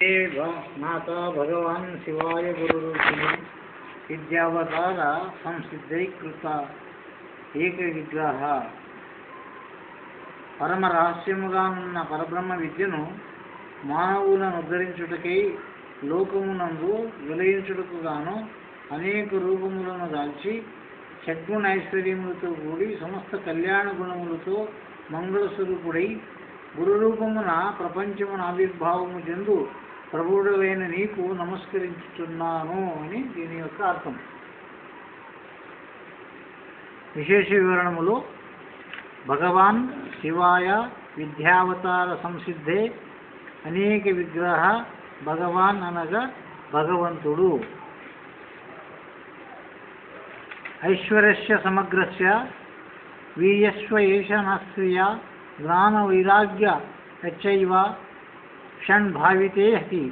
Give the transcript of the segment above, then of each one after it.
माता भगवान् शिवाय गुरुरूपिणी विद्यावतार संसिद्धीकृत एक विग्रह పరమ రహస్యముగా ఉన్న పరబ్రహ్మ విద్యను మానవులను ఉద్ధరించుటకై లోకమునందు విలయించుటకు గాను అనేక రూపములను దాల్చి షడ్గుణ ఐశ్వర్యములతో కూడి సమస్త కళ్యాణ గుణములతో మంగళస్వరూపుడై గురు రూపమున ప్రపంచమున ఆవిర్భావము చెందు ప్రభువుడైన నీకు నమస్కరించుతున్నాను అని దీని యొక్క అర్థం. విశేష వివరణములో భగవాన్ శివాయ విద్యావతార సంసిద్ధే అనేక విగ్రహ భగవాన్ అనగా భగవంతుడు. ఐశ్వర్యస్య సమగ్రస్య వీర్యస్వ ఏషనస్య జ్ఞాన వైరాగ్య యచ్చైవ షణ్భావితే హతి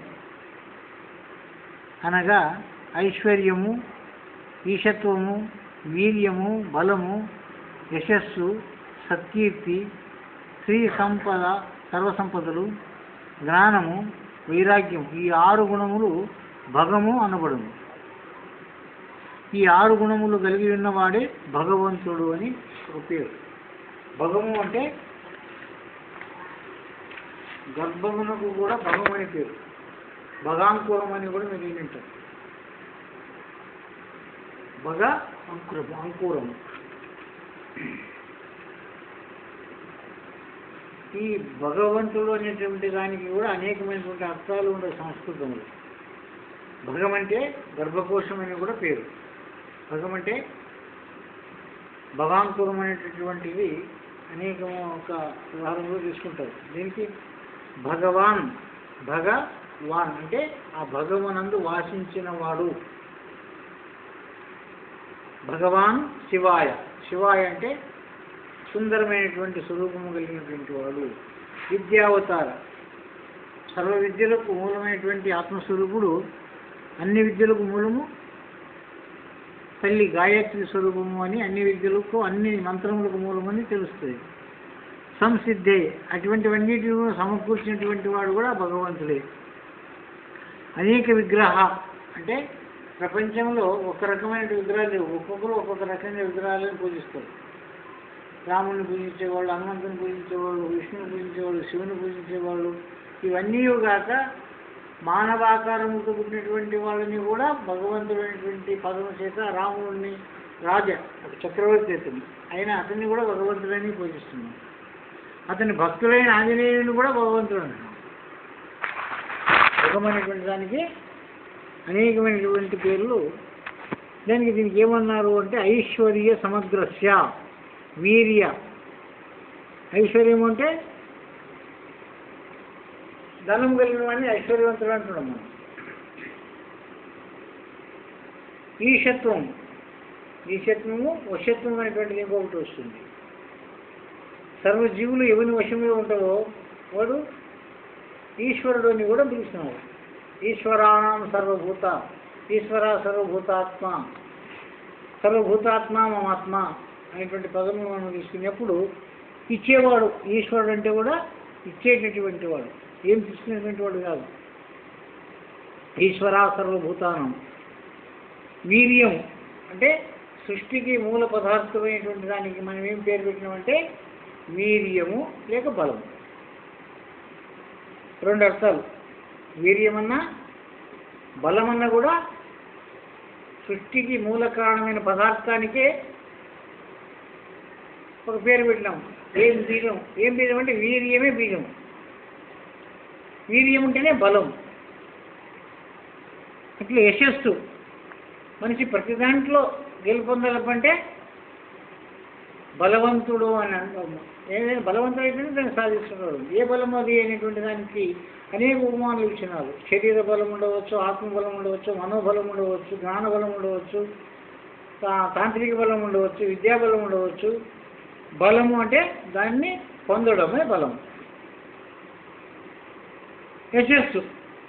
అనగా ఐశ్వర్యము, ఈశత్వము, వీర్యము, బలము, యశస్సు, సత్కీర్తి, శ్రీ సంపద, సర్వసంపదలు, జ్ఞానము, వైరాగ్యం ఈ 6 గుణములు భగము అనబడును. ఈ 6 గుణములు కలిగి ఉన్నవాడే భగవంతుడు అని ఒక పేరు. భగము అంటే గర్భమునకు కూడా భగం అని పేరు. భగాంకురం అని కూడా మీరు వింటారు. భగ అంకురం. ఈ భగవంతుడు అనేటువంటి దానికి కూడా అనేకమైనటువంటి అర్థాలు ఉన్నాయి సంస్కృతంలో. భగం అంటే గర్భకోశం అని కూడా పేరు. భగం అంటే భగాంకురం అనేటటువంటిది అనేకము ఒక ఉదాహరణలో తీసుకుంటారు. దీనికి భగవాన్ అంటే ఆ భగవనందు వాసించిన వాడు. భగవాన్ శివాయ అంటే సుందరమైనటువంటి స్వరూపము కలిగినటువంటి వాడు. విద్యావతార సర్వ విద్యలకు మూలమైనటువంటి ఆత్మస్వరూపుడు. అన్ని విద్యలకు మూలము తల్లి గాయత్రి స్వరూపము అని అన్ని విద్యలకు అన్ని మంత్రములకు మూలమని తెలుస్తుంది. సంసిద్ధే అటువంటివన్నిటిని సమకూర్చినటువంటి వాడు కూడా భగవంతుడే. అనేక విగ్రహ అంటే ప్రపంచంలో ఒక రకమైన విగ్రహాలు లేవు. ఒక్కొక్కరు ఒక్కొక్క రకమైన విగ్రహాలను పూజిస్తారు. రాముని పూజించేవాళ్ళు, హనుమంతుని పూజించేవాళ్ళు, విష్ణుని పూజించేవాళ్ళు, శివుని పూజించేవాళ్ళు. ఇవన్నీ కాక మానవాకారముతో పుట్టినటువంటి వాళ్ళని కూడా భగవంతుడైనటువంటి పదము చేత రాముడిని ఒక చక్రవర్తి అతను అతన్ని కూడా భగవంతుడని పూజిస్తున్నాడు. అతని భక్తులైన ఆంజనేయుని కూడా భగవంతుడు అన్నాడు. భగమైనటువంటి దానికి అనేకమైనటువంటి పేర్లు. దీనికి ఏమన్నారు అంటే ఐశ్వర్య సమగ్రస్య వీర్య. ఐశ్వర్యం అంటే ధనం కలిగిన వాడిని ఐశ్వర్యవంతుడు అంటున్నాం మనం. ఈశత్వము వశత్వం అనేటువంటిది ఇంకొకటి వస్తుంది. సర్వజీవులు ఎవరి వశంలో ఉంటావో వాడు ఈశ్వరుడు అని కూడా పిలుస్తున్నాడు. ఈశ్వరాణం ఈశ్వర సర్వభూతాత్మ మమాత్మ అనేటువంటి పదము మనం తీసుకునేప్పుడు ఇచ్చేవాడు ఈశ్వరుడు అంటే కూడా ఇచ్చేటటువంటి వాడు, ఏం తీసుకునేటువంటి వాడు కాదు. ఈశ్వర సర్వభూతానం. వీర్యం అంటే సృష్టికి మూల పదార్థమైనటువంటి దానికి మనం ఏం పేరు పెట్టినామంటే వీర్యము లేక బలము. 2 అర్థాలు. వీర్యమన్నా బలమన్నా కూడా సృష్టికి మూల కారణమైన పదార్థానికే ఒక పేరు పెట్టినాం. ఏం బీజం అంటే వీర్యమే బీజం. వీర్యం ఉంటేనే బలం. అట్లా యశస్సు. మనిషి ప్రతి దాంట్లో గెలుపొందాలంటే బలవంతుడు అని అంటాము. ఏదైనా బలవంతుడు అయితే దాన్ని సాధిస్తున్నాడు. ఏ బలం అది అనేటువంటి దానికి అనేక ఉపమానాలు ఇచ్చినారు. శరీర బలం ఉండవచ్చు, ఆత్మబలం ఉండవచ్చు, మనోబలం ఉండవచ్చు, జ్ఞానబలం ఉండవచ్చు, తాంత్రిక బలం ఉండవచ్చు, విద్యాబలం ఉండవచ్చు. బలము అంటే దాన్ని పొందడమే బలం. యశస్సు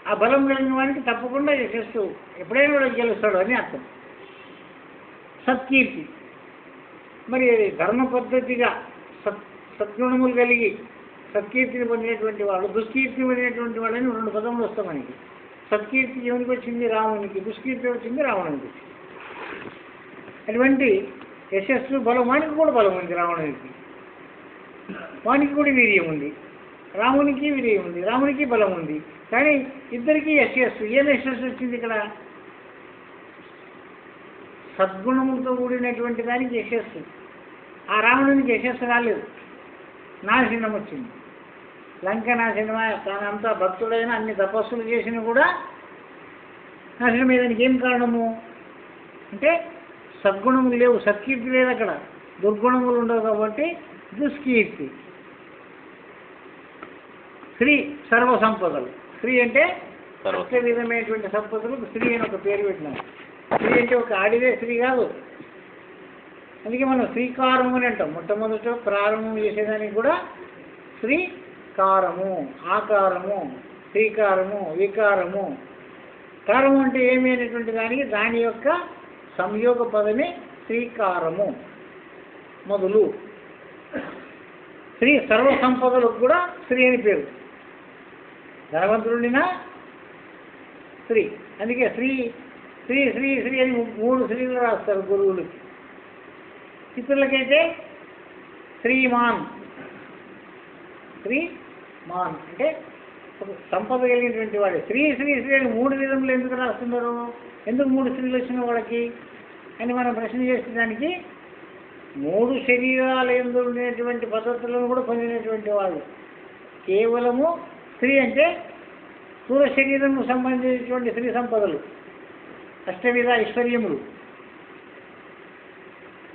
ఆ బలం కలిగిన వానికి తప్పకుండా యశస్సు ఎప్పుడైనా కూడా గెలుస్తాడు అని అర్థం. సత్కీర్తి మరి ధర్మ పద్ధతిగా సద్గుణములు కలిగి సత్కీర్తిని పొందినటువంటి వాడు, దుష్కీర్తిని పొందినటువంటి వాడని 2 పదములు వస్తాయి మనకి. సత్కీర్తి ఎవరికి వచ్చింది? రామునికి. దుష్కీర్తి వచ్చింది రావణునికి. అటువంటి యశస్సు బలం వానికి కూడా బలం ఉంది. రావణునికి వానికి కూడా వీర్యం ఉంది, రామునికి వీర్యం ఉంది, రామునికి బలం ఉంది. కానీ ఇద్దరికీ యశస్సు. ఏం యశస్సు వచ్చింది ఇక్కడ? సద్గుణములతో కూడినటువంటి దానికి యశస్సు. ఆ రావణునికి యశస్సు రాలేదు, నాశనం వచ్చింది. లంక నాశనమా? తానంతా భక్తుడైన అన్ని తపస్సులు చేసినా కూడా నాశనమయ్యేదానికి ఏం కారణము అంటే సద్గుణములు లేవు, సత్కీర్తి లేదు, అక్కడ దుర్గుణములు ఉండవు కాబట్టి దుష్కీర్తి. స్త్రీ సర్వ సంపదలు. స్త్రీ అంటే అష్ట విధమైనటువంటి సంపదలకు స్త్రీ అని ఒక పేరు పెట్టినాం. స్త్రీ అంటే ఒక ఆడిదే స్త్రీ కాదు. అందుకే మనం శ్రీకారము అని అంటాం. మొట్టమొదట ప్రారంభం చేసేదానికి కూడా శ్రీకారము, ఆకారము, శ్రీకారము, వికారము. కారము అంటే ఏమి అనేటువంటి దానికి దాని యొక్క సంయోగ పదమే శ్రీకారము. మొదలు స్త్రీ సర్వ సంపదలకు కూడా స్త్రీ అని పేరు. ధనవంతుడినా స్త్రీ. అందుకే శ్రీ శ్రీ శ్రీ శ్రీ అని 3 స్త్రీలు రాస్తారు గురువులకి. ఇతరులకైతే శ్రీమాన్. శ్రీమాన్ అంటే సంపద కలిగినటువంటి వాడు. శ్రీ శ్రీ శ్రీ అని 3 విధములు ఎందుకు రాస్తున్నారు? ఎందుకు 3 స్త్రీలు వచ్చిన వాళ్ళకి అని మనం ప్రశ్న చేసేదానికి 3 శరీరాలు ఎందు ఉండేటువంటి పద్ధతులను కూడా పొందినటువంటి వాళ్ళు. కేవలము స్త్రీ అంటే స్థూల శరీరం సంబంధించినటువంటి స్త్రీ సంపదలు, అష్టవిధ ఐశ్వర్యములు.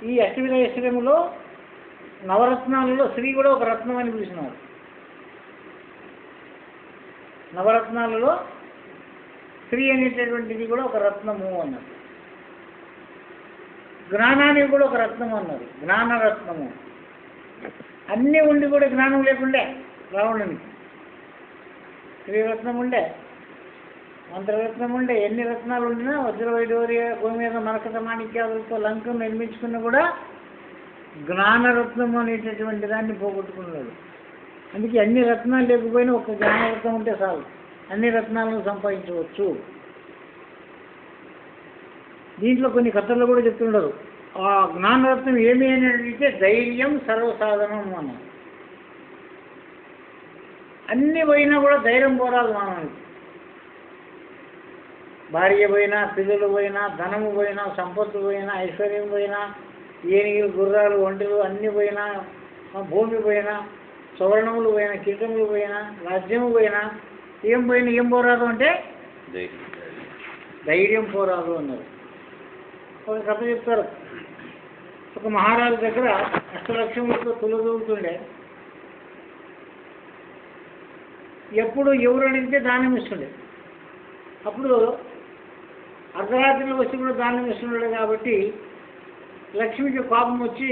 ఈ అష్టవిధ ఐశ్వర్యములో నవరత్నాలలో స్త్రీ కూడా ఒక రత్నం అని పిలిచినారు. నవరత్నాలలో స్త్రీ అనేటటువంటిది కూడా ఒక రత్నము అన్నారు. జ్ఞానానికి కూడా ఒక రత్నం అన్నారు, జ్ఞానరత్నము. అన్నీ ఉండి కూడా జ్ఞానం లేకుండే రావణునికి. శ్రీరత్నం ఉండే, మంత్రరత్నం ఉండే, ఎన్ని రత్నాలు ఉండినా వజ్రవైడూర్య భూమి మీద మరకత మాణిక్యాలతో లంకను నిర్మించుకున్న కూడా జ్ఞానరత్నం అనేటటువంటి దాన్ని పోగొట్టుకున్నాడు. అందుకే అన్ని రత్నాలు లేకపోయినా ఒక జ్ఞానరత్నం ఉంటే చాలు, అన్ని రత్నాలను సంపాదించవచ్చు. దీంట్లో కొన్ని కథలు కూడా చెప్తుండరు. ఆ జ్ఞానరత్నం ఏమి అని అడిగితే ధైర్యం సర్వసాధనం అన్నారు. అన్ని పోయినా కూడా ధైర్యం పోరాదు మానవునికి. భార్య పోయినా, పిల్లలు పోయినా, ధనము పోయినా, సంపత్తు పోయినా, ఐశ్వర్యం పోయినా, ఏనుగులు, గుర్రాలు, ఒంటెలు అన్నీ పోయినా, భూమి పోయినా, సువర్ణములు పోయినా, కిరీటములు పోయినా, రాజ్యము పోయినా, ఏం పోయినా ఏం పోరాదు అంటే ధైర్యం పోరాదు అన్నారు. ఒక కథ చెప్తారు. ఒక మహారాజు దగ్గర అష్టలక్ష్ములతో తులదూగుతుండే. ఎప్పుడు ఎవరు అడిగితే దానం ఇస్తుండే. అప్పుడు అర్ధరాత్రిలో వచ్చి కూడా దానం ఇస్తున్నాడు కాబట్టి లక్ష్మికి కోపం వచ్చి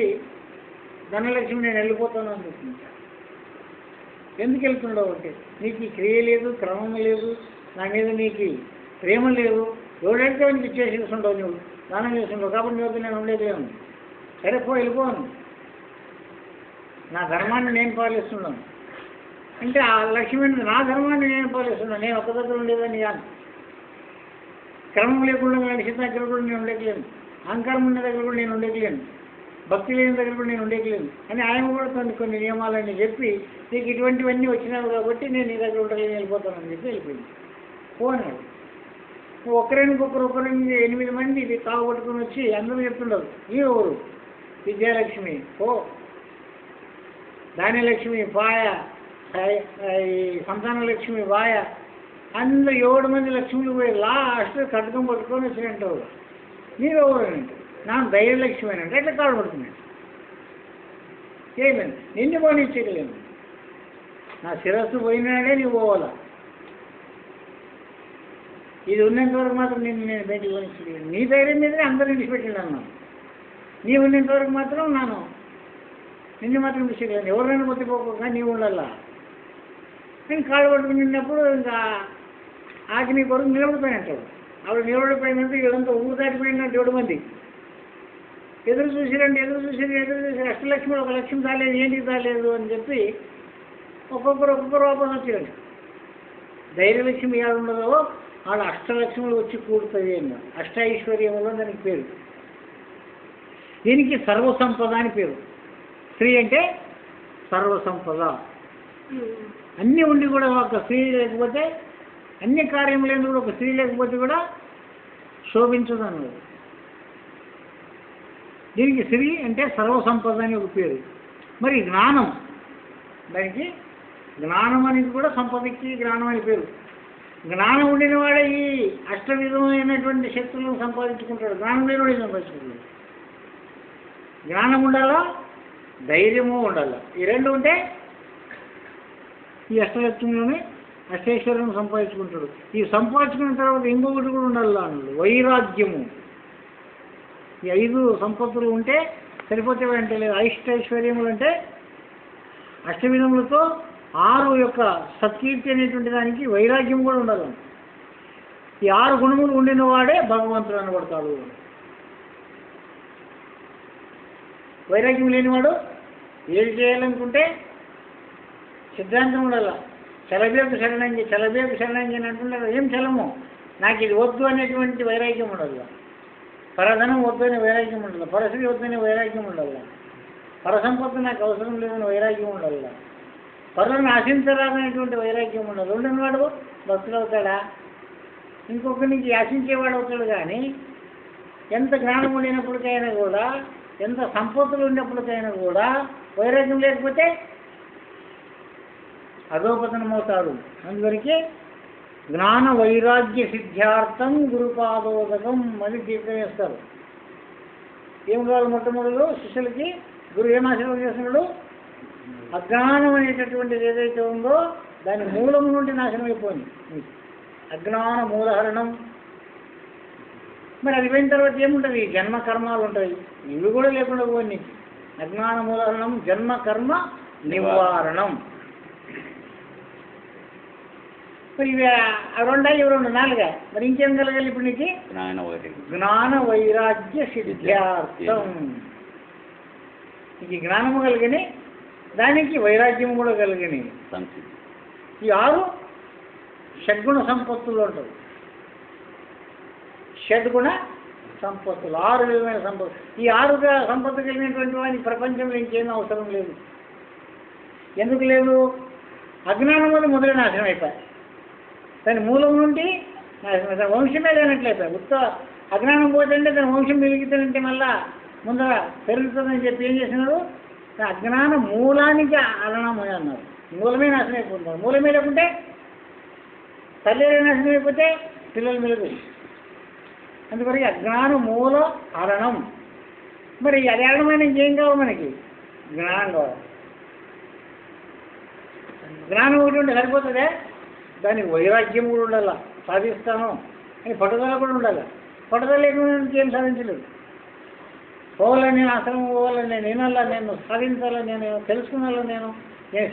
ధనలక్ష్మి నేను వెళ్ళిపోతాను అని చెప్తుంది. ఎందుకు వెళ్తుండవు అంటే నీకు ఈ క్రియ లేదు, క్రమం లేదు, నా మీద నీకు ప్రేమ లేదు, ఎవడంటే నీకు చేసేస్తుండవు, నువ్వు దానం చేస్తుండవు కాబట్టి నువ్వు నేను ఉండేదేమో. సరే పో, వెళ్ళిపోను, నా ధర్మాన్ని నేను పాలిస్తున్నాను అంటే ఆ లక్ష్మి నా ధర్మాన్ని నేను పాలిస్తున్నాను, నేను ఒక్క దగ్గర ఉండేదని కాదు. క్రమం లేకుండా నడిచిన దగ్గర కూడా నేను ఉండేయలేను, అహంకారం ఉన్న దగ్గర కూడా నేను ఉండేయలేను, భక్తి లేని దగ్గర కూడా నేను ఉండేయలేను అని ఆయన కూడా కొన్ని నియమాలని చెప్పి నీకు ఇటువంటివన్నీ వచ్చినావు కాబట్టి నేను నీ దగ్గర ఉండలేని వెళ్ళిపోతానని చెప్పి వెళ్ళిపోయింది. పోనాడు. నువ్వు ఒకరికి 8 మంది ఇది తాగుబట్టుకుని వచ్చి అందరూ చెప్తుండవు, ఈ ఊరు విద్యాలక్ష్మి పో, ధాన్యలక్ష్మి పాయ, సంతాన లక్ష్మి వాయ, అందులో 7 మంది లక్ష్ములు పోయి లాస్ట్ కటకం పట్టుకొని వచ్చినట్టు మీరు ఎవరంటే నా ధైర్యలక్ష్మి అని అంటే ఎట్లా కాడు పడుతున్నాడు. ఏమైంది నిన్ను పోనిచ్చేయలేము, నా శిరస్సు పోయినాడే నీవు పోవాలా, ఇది ఉన్నంత వరకు మాత్రం నేను బయటికి పోనిచ్చలేదు. నీ ధైర్యం మీదనే అందరూ విడిచిపెట్టిండు అన్నాను, నీ ఉన్నంత వరకు మాత్రం నిన్ను మాత్రం విడిచిపెట్టలేను, ఎవరైనా పొత్తిపోకుండా నీవు ఉండాలా. నేను కాళ్ళు పట్టుకుని నిన్నప్పుడు ఇంకా ఆకి కొరకు నిలబడిపోయినట్టు. ఆవిడ నిలబడిపోయినట్టు వీళ్ళంతా ఊరు దాటిపోయినట్టు 7 మంది ఎదురు చూసి అష్టలక్ష్మి ఒక లక్ష్యం రాలేదు, ఏంటికి రాలేదు అని చెప్పి ఒక్కొక్కరు వాపసు వచ్చారు. ధైర్యలక్ష్మి ఏడు ఉండదో ఆడ అష్టలక్ష్ములు వచ్చి కూడుతుంది అన్న. అష్టైశ్వర్యములో దానికి పేరు. దీనికి సర్వసంపద అని పేరు. స్త్రీ అంటే సర్వసంపద. అన్నీ ఉండి కూడా ఒక స్త్రీ లేకపోతే, అన్ని కార్యములు కూడా ఒక స్త్రీ లేకపోతే కూడా శోభించదు అన్నది. దీనికి స్త్రీ అంటే సర్వసంపద అని ఒక పేరు. మరి జ్ఞానం, దానికి జ్ఞానం అనేది కూడా సంపదకి జ్ఞానం అని పేరు. జ్ఞానం ఉండిన వాడే ఈ అష్టవిధమైనటువంటి శక్తులను సంపాదించుకుంటాడు. జ్ఞానం లేని వాడే సంపాదించుకుంటాడు. జ్ఞానం ఉండాలా, ధైర్యము ఉండాలా. ఈ రెండు ఉంటే ఈ అష్టలక్ష్మిలోనే అష్టైశ్వర్యం సంపాదించుకుంటాడు. ఈ సంపాదించుకున్న తర్వాత ఇంకొకటి కూడా ఉండాలి అన్నాడు, వైరాగ్యము. ఈ 5 సంపత్తులు ఉంటే సరిపోతే అంటే లేదు. అష్టైశ్వర్యములు అంటే అష్టవిధములతో 6 యొక్క సత్కీర్తి అనేటువంటి దానికి వైరాగ్యం కూడా ఉండాలి. ఈ 6 గుణములు ఉండిన వాడే భగవంతుడు అనబడతాడు. వైరాగ్యం లేనివాడు ఏది చేయాలనుకుంటే సిద్ధాంతం ఉండాల. చలబేకు శరణంగి అని అంటున్నారు. ఏం చలము, నాకు ఇది వద్దు అనేటువంటి వైరాగ్యం ఉండాలి. పరధనం వద్దు అనే వైరాగ్యం ఉండాలి. పరశ్రీ వద్దు అనే వైరాగ్యం ఉండాలి. పరసంపత్తి నాకు అవసరం లేదని వైరాగ్యం ఉండాలి. పరులను ఆశించరాదనేటువంటి వైరాగ్యం ఉండాలి. ఉండనివాడు భక్తులు అవుతాడా? ఇంకొకరికి ఆశించేవాడు అవుతాడు. కానీ ఎంత జ్ఞానం ఉండినప్పటికైనా కూడా, ఎంత సంపత్తులు ఉన్నప్పటికైనా కూడా వైరాగ్యం లేకపోతే అధోపతనం అవుతాడు. అందువరకు జ్ఞాన వైరాగ్య సిద్ధ్యార్థం గురుపాదోదకం అని తీర్చేస్తారు. ఏం కావాలి? మొట్టమొదలు శిష్యులకి గురువు ఏం ఆశీర్వాదం చేస్తున్నాడు? అజ్ఞానం అనేటటువంటిది ఏదైతే ఉందో దాని మూలం నుండి నాశనం అయిపోయింది. అజ్ఞాన మూలహరణం. మరి అది పోయిన తర్వాత ఏముంటుంది? జన్మ కర్మాలు ఉంటాయి. ఇవి కూడా లేకుండా పోయి అజ్ఞాన మూలహరణం, జన్మ కర్మ నివారణం. మరి ఇవి 2 ఇవి 2 4. మరి ఇంకేం కలగాలి ఇప్పుడు నీకు? జ్ఞాన వైరాగ్య సిద్ధ్యార్థం. నీకు జ్ఞానము కలిగని, దానికి వైరాగ్యము కూడా కలిగని. ఈ 6 షడ్గుణ సంపత్తులు ఉంటాయి. షడ్గుణ సంపత్తులు 6 విధమైన సంపత్తులు. ఈ 6 సంపత్తులు కలిగినటువంటి వాడికి ప్రపంచంలో ఇంకేమీ అవసరం లేదు. ఎందుకు లేదు? అజ్ఞానం వల్ల మొదలు నాశనం అయిపోయి, దాని మూలం నుండి నాశనం, వంశమే లేనట్లయిపోయి. ఉత్త అజ్ఞానం పోతుంటే దాని వంశం మిగిలితుందంటే మళ్ళా ముందర పెరుగుతుందని చెప్పి ఏం చేసినాడు? అజ్ఞాన మూలానికి అరణం అన్నారు. మూలమే నాశనం అయిపోతున్నారు. మూలమే లేకుంటే తల్లి నాశనం అయిపోతే పిల్లలు మెలుగు. అందువరకు అజ్ఞాన మూల హరణం. మరి అది అరణమైన ఇంకేం కావాలి మనకి? జ్ఞానం కావాలి. జ్ఞానం ఒకటి ఉంటే సరిపోతుందే? దానికి వైరాగ్యం కూడా ఉండాలి. సాధిస్తాను అని పట్టుదల కూడా ఉండాలి. పట్టుదల లేకుండా ఏం సాధించలేదు. పోవాలని, ఆశ్రమం పోవాలని, నేను వినాలా, నేను సాధించాలని, నేను తెలుసుకున్నాను, నేను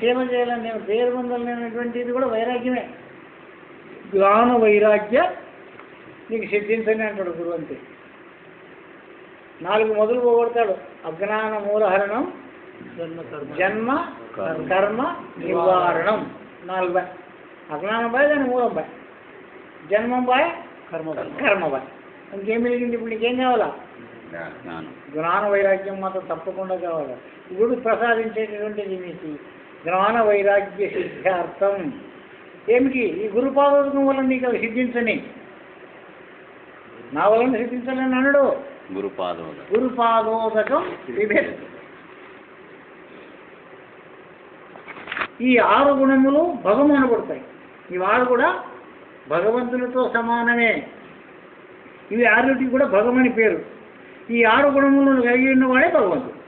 సేవ చేయాలని, నేను పేరు పొందాలని అనేటువంటిది కూడా వైరాగ్యమే. జ్ఞాన వైరాగ్య నీకు సిద్ధించని అంటాడు గురువు. అంతే 4 మొదలు పోగొడతాడు. అజ్ఞాన మూలహరణం, జన్మ కర్మ నివారణం. 4 అజ్ఞానం బాయ్, దాని మూలం బాయ్, జన్మం బాయ్, కర్మ బాయ్. ఇంకేం మిగిలింది? ఇప్పుడు నీకేం కావాలా? జ్ఞాన వైరాగ్యం మాత్రం తప్పకుండా కావాలి. గురు ప్రసాదించేటటువంటిది నీకు జ్ఞాన వైరాగ్య సిద్ధార్థం. ఏమిటి? ఈ గురుపాదోదకం వల్ల నీకు అవి సిద్ధించని, నా వలన సిద్ధించాలని అన్నాడు. గురుపాదోదకం విభేద. ఈ 6 గుణములు భగము అనబడతాయి. ఈ 6 కూడా భగవంతునితో సమానమే. ఇవి 6టికి కూడా భగమని పేరు. ఈ 6 గుణములను కలిగి ఉన్నవాడే భగవంతుడు.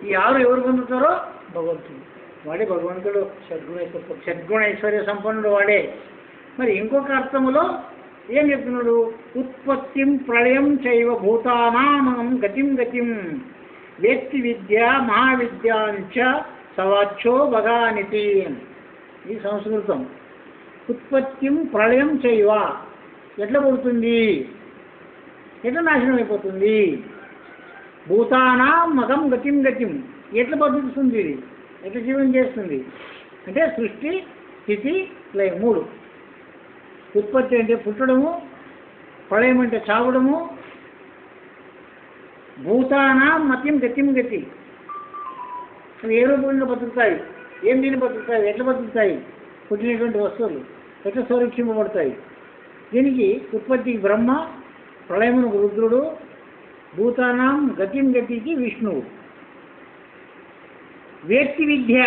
ఈ 6 ఎవరు పొందుతారో? భగవంతుడు. వాడే భగవంతుడు. షడ్గుణైశ్వర్య సంపన్నుడు వాడే. మరి ఇంకొక అర్థములో ఏం చెప్తున్నాడు? ఉత్పత్తిం ప్రళయం చైవ భూతానాం గతిం వేత్తి విద్య మహావిద్యాంచ సవాచ్చో భగానితి. ఈ సంస్కృతం. ఉత్పత్తిం ప్రళయం చైవ, ఎట్లా పుడుతుంది, ఎట్లా నాశనం అయిపోతుంది. భూతానాం మగం గతిం ఎట్లా బతుకుతుంది ఇది? ఎట్లా జీవం చేస్తుంది అంటే సృష్టి, స్థితి, లయం 3. ఉత్పత్తి అంటే పుట్టడము, ప్రళయం అంటే చావడము, భూతానాం మత్యం గతిం గతి. అవి ఏ రూపంగా బతుకుతాయి, ఏం దీన్ని బతుకుతాయి, ఎట్లా బతుకుతాయి, పుట్టినటువంటి వస్తువులు ఎట్లా సంరక్షింపబడతాయి. దీనికి ఉత్పత్తికి బ్రహ్మ, ప్రళయమునకు రుద్రుడు, భూతానాం గతిం గతికి విష్ణువు. వేత్తి విద్య,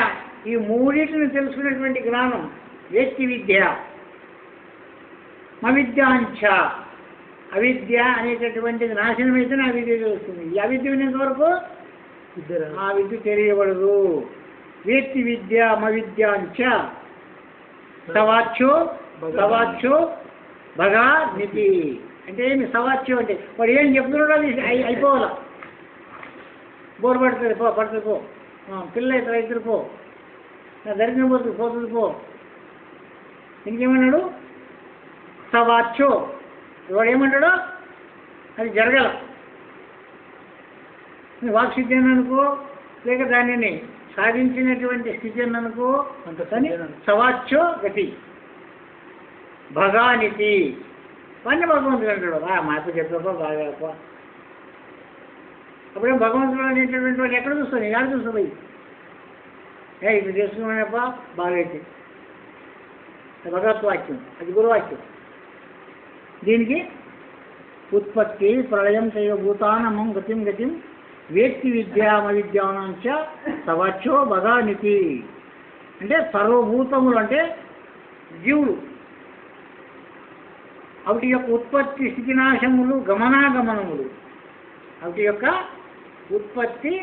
ఈ మూడింటిని తెలుసుకునేటువంటి జ్ఞానం వేత్తి విద్య. అవిద్యాంచ, అవిద్య అనేటటువంటిది నాశనమైతేనే అవిద్య తెలుస్తుంది. ఈ అవిద్య వినేంత వరకు ఆ విద్య తెలియబడదు. వేత్తి విద్య మవిద్యాంచ సవాచ్యో సవాచ్యో భగా నిధి. అంటే ఏమి సవాచ్యం అంటే వాడు ఏం చెప్తున్నాడో అది అయిపోవాలా. బోర్ పడుతుంది పడుతుంది పో, పిల్ల అయితే రైతులు పో, నా దరిద్రం పోతుంది పో. ఇంకేమన్నాడు సవాచ్యో, వాడు ఏమంటాడో అది జరగల. వాక్సిద్ధి అని అనుకో, లేక దానిని సాధించినటువంటి స్థితి అని అనుకో, అంతని సవాచ్యో గతి భగానితి. వాడిని భగవంతుడు అంటాడు. మాతో చెప్పా బాగా. అప్పుడే భగవంతుడు అనేటటువంటి వాడు ఎక్కడ చూస్తాను, ఎక్కడ చూస్తా పోయి ఇప్పుడు చేసుకున్నానప్ప బాగైతే భగవద్వాక్యం, అది గురువాక్యం. దీనికి ఉత్పత్తి ప్రళయం చైవ భూతానమం గతిం గతిం వేత్తి విద్యామవిద్యానంచ సవాచ్యో భగానితి. అంటే సర్వభూతములు అంటే జీవులు, వాటి యొక్క ఉత్పత్తి స్థితినాశములు గమనాగమనములు, వాటి యొక్క ఉత్పత్తి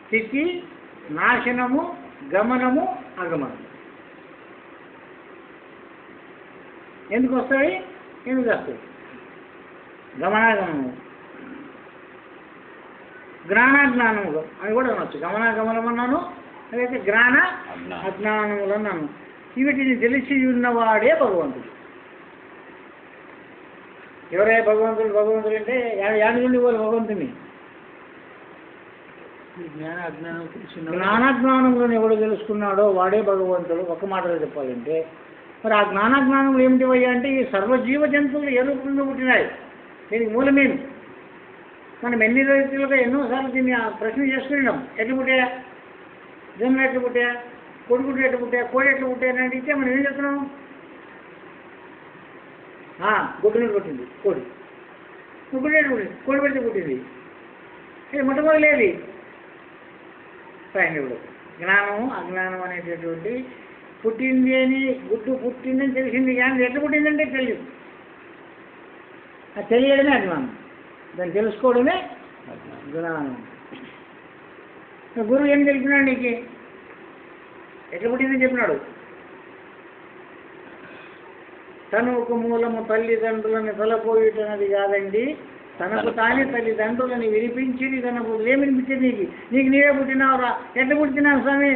స్థితి నాశనము గమనము ఆగమనము. ఎందుకు వస్తాయి, ఎందుకు వస్తాయి? గమనాగమనము, జ్ఞానాజ్ఞానములు అని కూడా అనొచ్చు. గమనాగమనం అన్నాను, అదైతే జ్ఞాన అజ్ఞానములు అన్నాను. వీటిని తెలిసి ఉన్నవాడే భగవంతుడు. ఎవరే భగవంతుడు? భగవంతుడు అంటే యాడి నుండి వాళ్ళు భగవంతుని జ్ఞానాజ్ఞానములను ఎవడు తెలుసుకున్నాడో వాడే భగవంతుడు. ఒక మాటలో చెప్పాలంటే మరి ఆ జ్ఞానాజ్ఞానములు ఏమిటివయ్యా అంటే ఈ సర్వజీవ జంతువులు ఏ రూపంలో పుట్టినాయి, దీనికి మూలమేమి? మనం ఎన్ని రీతిలుగా ఎన్నోసార్లు దీన్ని ప్రశ్న చేసుకున్నాం. ఎట్లు పుట్టాయా, జన్మ ఎట్లు పుట్టాయా, కొడుకుడు ఎట్లు పుట్టాయా, కోడి ఎట్లు పుట్టాయని అడిగితే మనం ఏం చెప్తున్నాం? గుడ్డు నుండి పుట్టింది కోడి, గుడ్డు ఎట్లు పుట్టింది, కోడి పెడితే పుట్టింది. ఇది మొట్టమొదటి ఇప్పుడు జ్ఞానము అజ్ఞానం అనేటటువంటి పుట్టింది అని, గుడ్డు పుట్టిందని తెలిసింది కానీ ఎట్లా పుట్టిందంటే తెలియదు. అది తెలియడమే అజ్ఞానం, దాన్ని తెలుసుకోవడమే జ్ఞానం. గురువు ఏం తెలిపినాడు నీకు? ఎట్లా పుట్టిందని చెప్పినాడు. తను ఒక మూలము తల్లిదండ్రులని తలపోయేటది కాదండి, తనకు తానే తల్లిదండ్రులని వినిపించి తనకు ఏమినిపించేది నీకు? నీకు నీవే పుట్టినావురా. ఎట్లా పుట్టినావు స్వామి?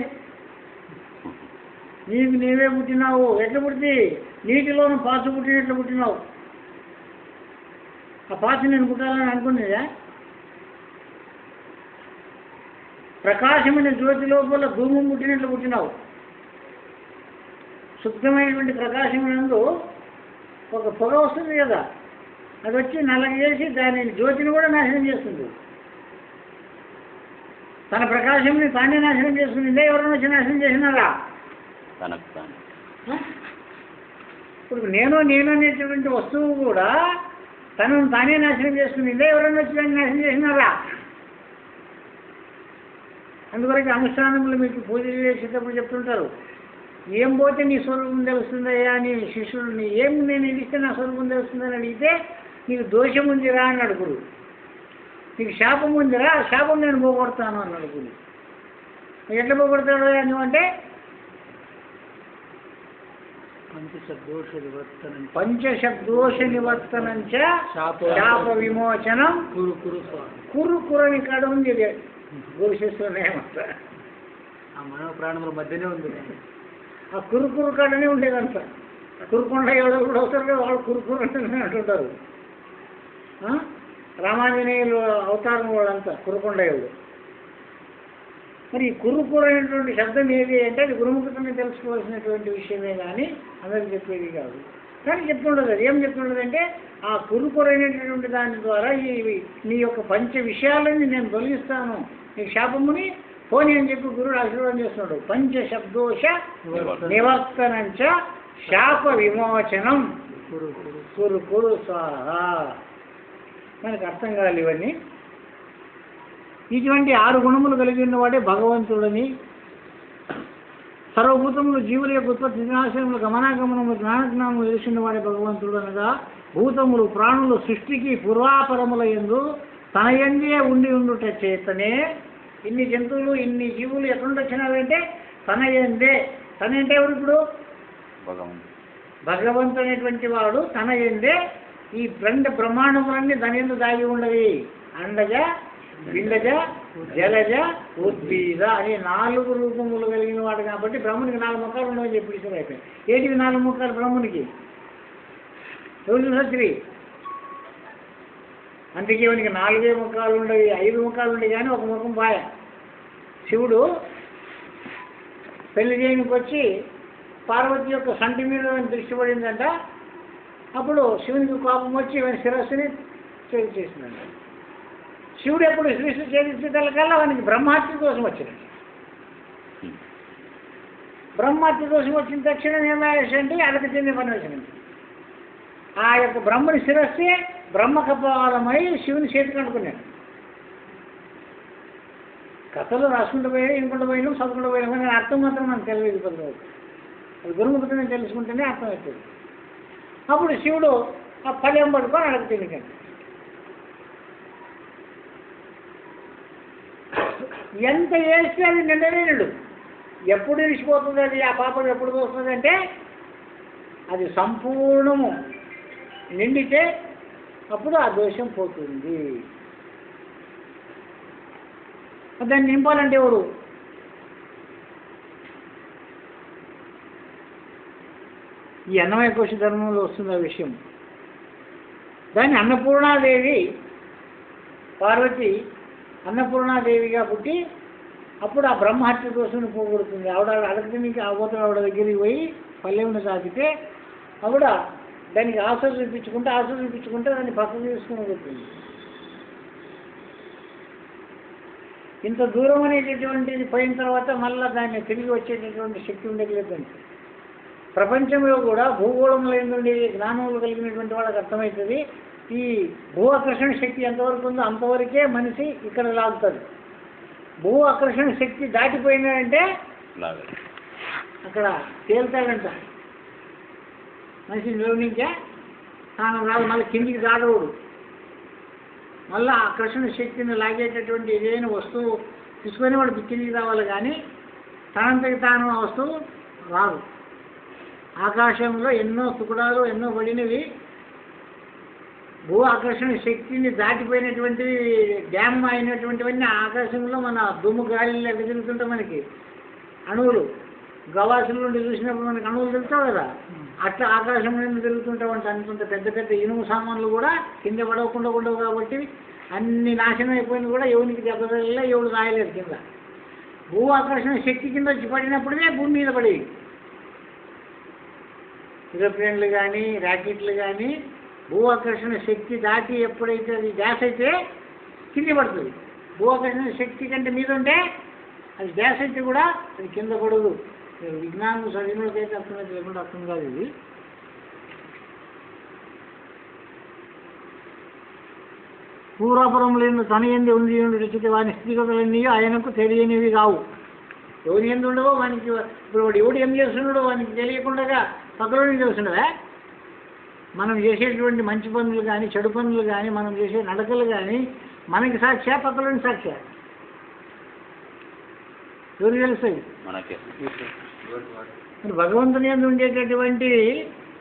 నీకు నీవే పుట్టినావు. ఎట్లా పుట్టి? నీటిలోనూ పాసు పుట్టినట్లు పుట్టినావు. ఆ పాసు నేను పుట్టాలని అనుకునేదా? ప్రకాశమైన జ్యోతి లోపల ధూమం పుట్టినట్లు పుట్టినావు. శుద్ధమైనటువంటి ప్రకాశమైనందు ఒక పొగ వస్తుంది కదా, అది వచ్చి నల్లగేసి దాని జ్యోతిని కూడా నాశనం చేస్తుంది. తన ప్రకాశంని తానే నాశనం చేసుకుంది. ఎవరైనా వచ్చి నాశనం చేసినారా? ఇప్పుడు నేను అనేటువంటి వస్తువు కూడా తనను తానే నాశనం చేసుకుంది. ఎవరైనా వచ్చి దాన్ని నాశనం చేసినారా? అందువరకు అనుష్ఠానములు మీకు పూజలు చేసేటప్పుడు చెప్తుంటారు, ఏం పోతే నీ స్వరూపం తెలుస్తుందయ్యా అని శిష్యుడిని. ఏం నేను ఇస్తే నా స్వరూపం తెలుస్తుందని అడిగితే నీకు దోషం ఉందిరా అన్నాడు గురువు. నీకు శాపం ఉందిరా, శాపం నేను పోగొడతాను అన్నాడు గురువు. ఎట్లా పోగొడతాడు నువ్వంటే పంచశబ్దోష నివర్తనంచ శాప విమోచనం కురుకురని కాడ ఉంది. గురు శిష్యులు ఏమంట ఆ మనో ప్రాణముల మధ్యనే ఉంది. ఆ కురుకురు కాడనే ఉండేదంట. కురుకొండ ఎవరు కూడా వస్తారు కదా, వాళ్ళు కురుకురు అంటుంటారు. రామాంజనేయులు అవతారం వాళ్ళంతా కురుకొండ ఎవరు. మరి ఈ కురుకురు అనేటువంటి శబ్దం ఏది అంటే అది గురుముఖతని తెలుసుకోవాల్సినటువంటి విషయమే కానీ అందరికి చెప్పేది కాదు. కానీ చెప్తుండదు. అది ఏం చెప్తుండదు అంటే ఆ కురుకురు అనేటటువంటి దాని ద్వారా నీ యొక్క పంచ విషయాలని నేను తొలగిస్తాను, నీ శాపముని పోనీ అని చెప్పి గురుడు ఆశీర్వాదం చేస్తున్నాడు. పంచశబ్దోష నివర్తనంచ శాప విమోచనం కురు కురు స్వాహ. మనకు అర్థం కావాలి ఇవన్నీ. ఇటువంటి 6 గుణములు కలిగి ఉన్నవాడే భగవంతుడని, సర్వభూతములు జీవుల యొక్క ఉత్పత్తి వినాశనములు గమనాగమనములు జ్ఞానజ్ఞానములు తెలిసిన వాడే భగవంతుడు అనగా భూతములు ప్రాణులు సృష్టికి పూర్వాపరముల యందు తన యందే ఉండి ఉండుట చేతనే ఇన్ని జంతువులు ఇన్ని జీవులు ఎక్కడుండి వచ్చినారంటే తన యందే. తన అంటే ఎవరు? ఇప్పుడు భగవంతుడు అనేటువంటి వాడు తన యందే ఈ బ్రహ్మాండములన్నీ దాని యందు దాగి ఉండవి. అండజ పిండజ జలజ ఉద్భీద అనే 4 రూపములు కలిగిన వాడు కాబట్టి బ్రహ్మునికి 4 ముఖాలు ఉండవని చెప్పి ఇస్తారు. అయిపోయి ఏంటివి 4 ముఖాలు బ్రహ్మునికి? శ్రీ అందుకే ఇవనికి 4 ముఖాలు ఉండవి, 5 ముఖాలు ఉండేవి కానీ ఒక ముఖం బాయ. శివుడు పెళ్లి చేయడానికి వచ్చి పార్వతి యొక్క సంటి మీద దృష్టి పడిందంట. అప్పుడు శివునికి కోపం వచ్చి ఇవన్నీ శిరస్సుని చేతి చేసిందంట. శివుడు ఎప్పుడు శిరస్సు ఛేదించేటకల్లా వానికి బ్రహ్మహత్య దోషం వచ్చింది. బ్రహ్మహత్య దోషం వచ్చిన తక్షణం ఏమైందంటే అడగ చెంది పని వచ్చింది. ఆ యొక్క బ్రహ్మని శిరస్సే బ్రహ్మకపాలమై శివుని చేతికి అనుకున్నాడు. కథలు రాసుకుంటూ పోయినా ఇంకుంటూ పోయినాం చదువుకుంటూ పోయినాం కానీ అర్థం మాత్రం మనకు తెలియదు. పదవి అది గురుముఖతనే తెలుసుకుంటేనే అర్థమవుతుంది. అప్పుడు శివుడు ఆ ఫలం పడుకొని అడగ తిరిగాడు. ఎంత వేస్తే అది నిండలేడు. ఎప్పుడు విడిచిపోతుంది అది? ఆ పాపం ఎప్పుడు వస్తుంది అంటే అది సంపూర్ణము నిండితే అప్పుడు ఆ దోషం పోతుంది. దాన్ని నింపాలంటే ఎవరు? ఈ అన్నమయ కోశ ధర్మంలో వస్తుంది ఆ విషయం. దాన్ని అన్నపూర్ణాదేవి పార్వతి అన్నపూర్ణాదేవిగా పుట్టి అప్పుడు ఆ బ్రహ్మహత్య దోషాన్ని పోగొడుతుంది. ఆవిడ అడగది మీకు అవతల ఆవిడ దగ్గరికి పోయి పల్లెమును తాకితే ఆవిడ దానికి ఆశ చూపించుకుంటే దాన్ని పక్కకు తీసుకుని పోతుంది. ఇంత దూరం అనేటటువంటిది పోయిన తర్వాత మళ్ళీ దాన్ని తిరిగి వచ్చేటటువంటి శక్తి ఉండగలేదండి. ప్రపంచంలో కూడా భూగోళంలో ఏంటండి జ్ఞానములు కలిగినటువంటి వాళ్ళకి అర్థమవుతుంది. ఈ భూ ఆకర్షణ శక్తి ఎంతవరకు ఉందో అంతవరకే మనిషి ఇక్కడ లాగుతుంది. భూ ఆకర్షణ శక్తి దాటిపోయినాడంటే అక్కడ తేలుతాడంట. మనిషి నిలవనించే తాను రాదు, మళ్ళీ కిందికి దాడవుడు. మళ్ళీ ఆకర్షణ శక్తిని లాగేటటువంటి ఏదైనా వస్తువు తీసుకొని వాడు కిందికి రావాలి కానీ తనంతకి తాను ఆ వస్తువు రాదు. ఆకాశంలో ఎన్నో తుకుడాలు ఎన్నో పడినవి భూ ఆకర్షణ శక్తిని దాటిపోయినటువంటి డ్యామ్ అయినటువంటివన్నీ ఆకాశంలో మన దుమ్ము గాలిలో తిరుగుతుంటే మనకి అణువులు గవాసుల నుండి చూసినప్పుడు మనకి అణువులు తెలుస్తావు కదా, అట్లా ఆకాశం నుండి తిరుగుతుంటామంటే అనుకుంటే పెద్ద పెద్ద ఇనుము సామాన్లు కూడా కింద పడవకుండా ఉండవు కాబట్టి అన్ని నాశనం అయిపోయినా కూడా ఎవరికి దెబ్బతల్లా ఎవడు రాయలేదు కింద. భూ ఆకర్షణ శక్తి కింద వచ్చి పడినప్పుడే భూమి మీద పడేవి. ఏరోప్లేన్లు కానీ ర్యాకెట్లు కానీ భూ ఆకర్షణ శక్తి దాటి ఎప్పుడైతే అది గ్యాస్ అయితే కింద పడుతుంది. భూ ఆకర్షణ శక్తి కంటే మీద ఉంటే అది గ్యాస్ అయితే కూడా అది కింద పడదు. విజ్ఞానం చదివినకైతే అర్థమైతే లేకుండా అర్థం కాదు. ఇది పూర్వాపురం లేని తన ఎందు ఉంది రచిత వాని స్థితిగతులన్నీ ఆయనకు తెలియనివి కావు. ఎవరి ఎందు ఉండవో వానికి ఇప్పుడు వాడు ఎవడు ఏం చేస్తున్నాడో వానికి తెలియకుండా పక్కలోనే తెలుస్తుండవే. మనం చేసేటువంటి మంచి పనులు కానీ చెడు పనులు కానీ మనం చేసే నడకలు కానీ మనకి సాక్ష్య పక్కలోని సాక్ష్య ఎవరికి తెలుస్తాయి? మరి భగవంతుని యందు ఉండేటటువంటి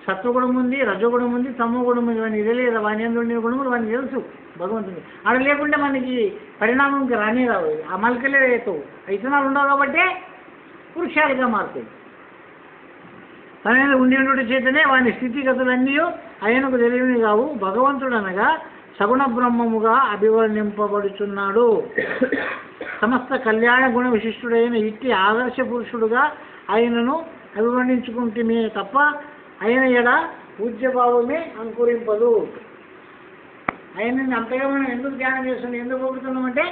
సత్వగుణం ఉంది, రజోగుణం ఉంది, తమోగుణం ఉంది. వానికి తెలియదు వాని యందు ఉండే గుణములు వానికి తెలుసు భగవంతుని. ఆడ లేకుంటే మనకి పరిణామంకి రానే రావు. ఆ మలకలే అవుతావు. ఇతనాలు ఉండవు కాబట్టి వృక్షాలుగా మారుతాయి. తన ఉండి చేతనే వాని స్థితిగతులన్నీ ఆయనకు తెలియని కావు. భగవంతుడు అనగా సగుణ బ్రహ్మముగా అభివర్ణింపబడుచున్నాడు. సమస్త కళ్యాణ గుణ విశిష్టుడైన ఇట్టి ఆదర్శ పురుషుడుగా ఆయనను అభివర్ణించుకుంటేమే తప్ప ఆయన ఎడ పూజ్యభావమే అంకురింపదు. ఆయనని అంతగా మనం ఎందుకు ధ్యానం చేస్తున్నాం, ఎందుకు పొగుడుతున్నామంటే